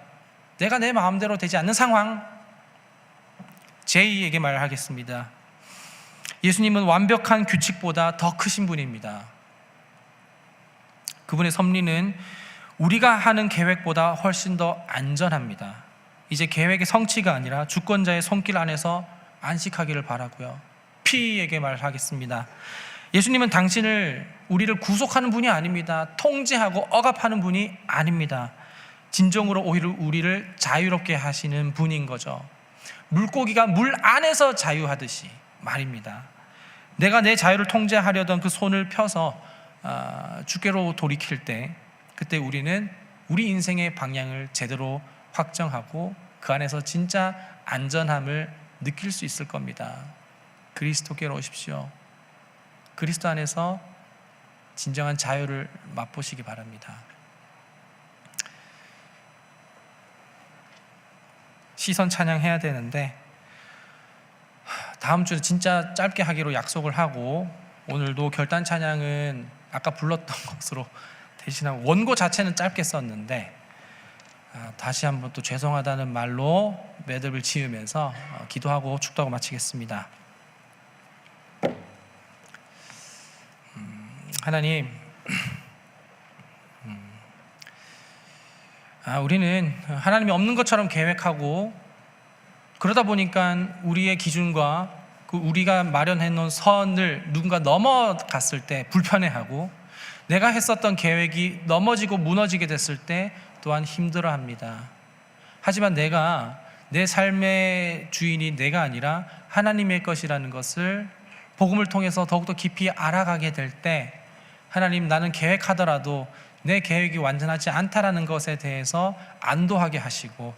S5: 내가 내 마음대로 되지 않는 상황. 제이에게 말하겠습니다. 예수님은 완벽한 규칙보다 더 크신 분입니다. 그분의 섭리는 우리가 하는 계획보다 훨씬 더 안전합니다. 이제 계획의 성취가 아니라 주권자의 손길 안에서 안식하기를 바라고요. P에게 말하겠습니다. 예수님은 우리를 구속하는 분이 아닙니다. 통제하고 억압하는 분이 아닙니다. 진정으로 오히려 우리를 자유롭게 하시는 분인 거죠. 물고기가 물 안에서 자유하듯이 말입니다. 내가 내 자유를 통제하려던 그 손을 펴서 주께로 돌이킬 때 그때 우리는 우리 인생의 방향을 제대로 확정하고 그 안에서 진짜 안전함을 느낄 수 있을 겁니다. 그리스도께로 오십시오. 그리스도 안에서 진정한 자유를 맛보시기 바랍니다. 시선 찬양해야 되는데 다음 주에 진짜 짧게 하기로 약속을 하고 오늘도 결단 찬양은 아까 불렀던 것으로 대신하고 원고 자체는 짧게 썼는데 다시 한번 또 죄송하다는 말로 매듭을 지으면서 기도하고 축도하고 마치겠습니다. 하나님, 우리는 하나님이 없는 것처럼 계획하고 그러다 보니까 우리의 기준과 우리가 마련해 놓은 선을 누군가 넘어갔을 때 불편해하고 내가 했었던 계획이 넘어지고 무너지게 됐을 때 또한 힘들어합니다. 하지만 내가 내 삶의 주인이 내가 아니라 하나님의 것이라는 것을 복음을 통해서 더욱더 깊이 알아가게 될 때 하나님, 나는 계획하더라도 내 계획이 완전하지 않다라는 것에 대해서 안도하게 하시고,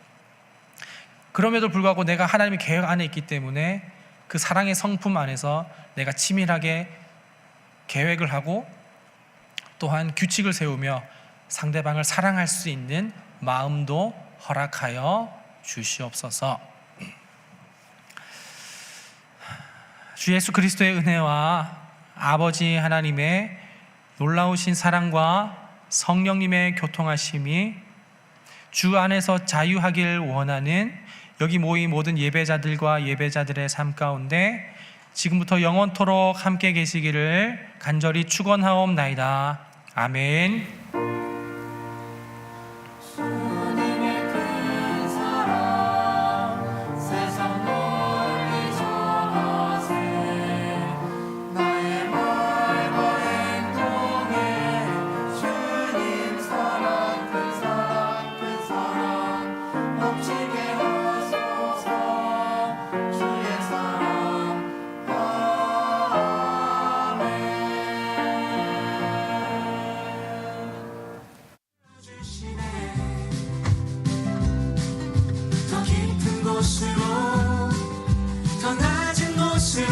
S5: 그럼에도 불구하고 내가 하나님의 계획 안에 있기 때문에 그 사랑의 성품 안에서 내가 치밀하게 계획을 하고 또한 규칙을 세우며 상대방을 사랑할 수 있는 마음도 허락하여 주시옵소서. 주 예수 그리스도의 은혜와 아버지 하나님의 놀라우신 사랑과 성령님의 교통하심이 주 안에서 자유하길 원하는 여기 모인 모든 예배자들과 예배자들의 삶 가운데 지금부터 영원토록 함께 계시기를 간절히 축원하옵나이다. 아멘.
S6: 더 깊은 곳으로, 더 낮은 곳으로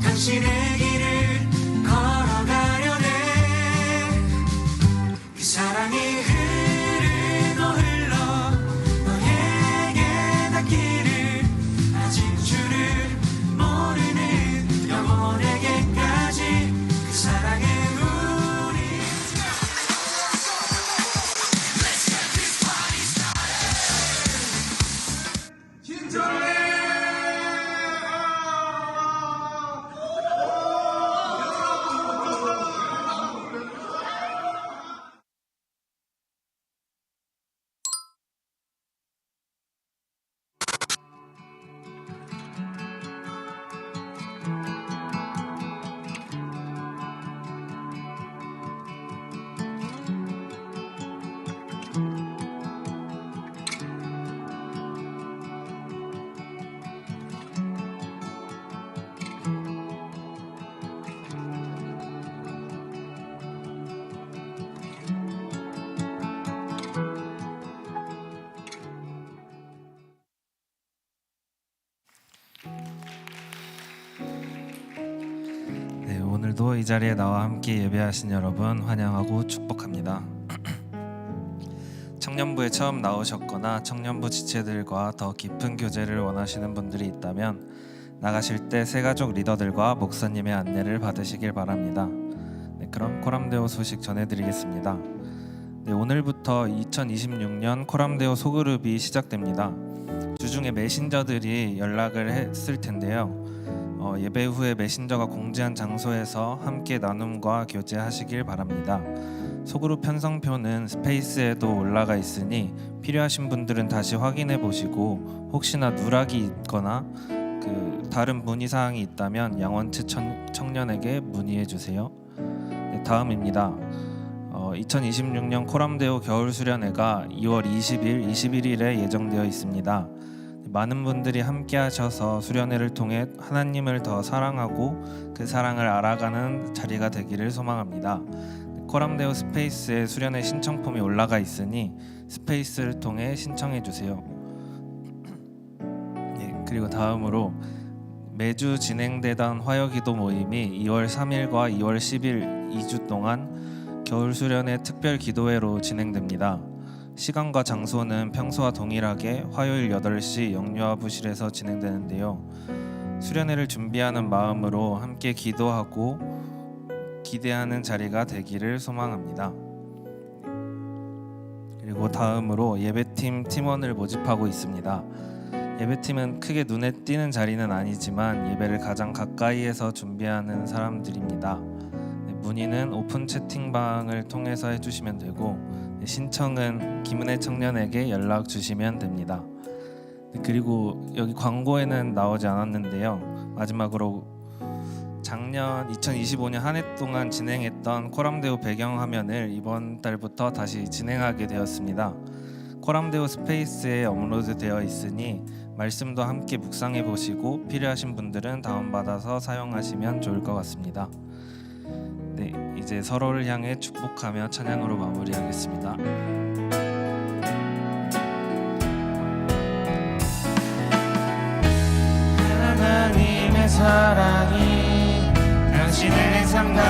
S6: 당신의 길을 걸어가려네. 그 사랑이 흐르고 흘러 너에게 닿기를, 아직 주를 모르는 영혼에게까지 그 사랑의 우리
S7: 오늘도 이 자리에 나와 함께 예배하신 여러분 환영하고 축복합니다. 청년부에 처음 나오셨거나 청년부 지체들과 더 깊은 교제를 원하시는 분들이 있다면 나가실 때 새가족 리더들과 목사님의 안내를 받으시길 바랍니다. 그럼 코람데오 소식 전해드리겠습니다. 오늘부터 2026년 코람데오 소그룹이 시작됩니다. 주중에 메신저들이 연락을 했을 텐데요. 예배 후에 메신저가 공지한 장소에서 함께 나눔과 교제하시길 바랍니다. 소그룹 편성표는 스페이스에도 올라가 있으니 필요하신 분들은 다시 확인해 보시고, 혹시나 누락이 있거나 다른 문의사항이 있다면 양원체 청년에게 문의해 주세요. 다음입니다. 2026년 코람데오 겨울 수련회가 2월 20일, 21일에 예정되어 있습니다. 많은 분들이 함께 하셔서 수련회를 통해 하나님을 더 사랑하고 그 사랑을 알아가는 자리가 되기를 소망합니다. 코람데오 스페이스에 수련회 신청폼이 올라가 있으니 스페이스를 통해 신청해 주세요. 그리고 다음으로 매주 진행되던 화요기도 모임이 2월 3일과 2월 10일 2주 동안 겨울 수련회 특별 기도회로 진행됩니다. 시간과 장소는 평소와 동일하게 화요일 8시 영유아부실에서 진행되는데요. 수련회를 준비하는 마음으로 함께 기도하고 기대하는 자리가 되기를 소망합니다. 그리고 다음으로 예배팀 팀원을 모집하고 있습니다. 예배팀은 크게 눈에 띄는 자리는 아니지만 예배를 가장 가까이에서 준비하는 사람들입니다. 문의는 오픈 채팅방을 통해서 해주시면 되고, 신청은 김은혜 청년에게 연락 주시면 됩니다. 그리고 여기 광고에는 나오지 않았는데요. 마지막으로 작년 2025년 한 해 동안 진행했던 코람데오 배경화면을 이번 달부터 다시 진행하게 되었습니다. 코람데오 스페이스에 업로드되어 있으니 말씀도 함께 묵상해 보시고 필요하신 분들은 다운받아서 사용하시면 좋을 것 같습니다. 네, 이제 서로를 향해 축복하며 찬양으로 마무리하겠습니다.
S2: 하나님의 사랑이 당신의 삶 가운데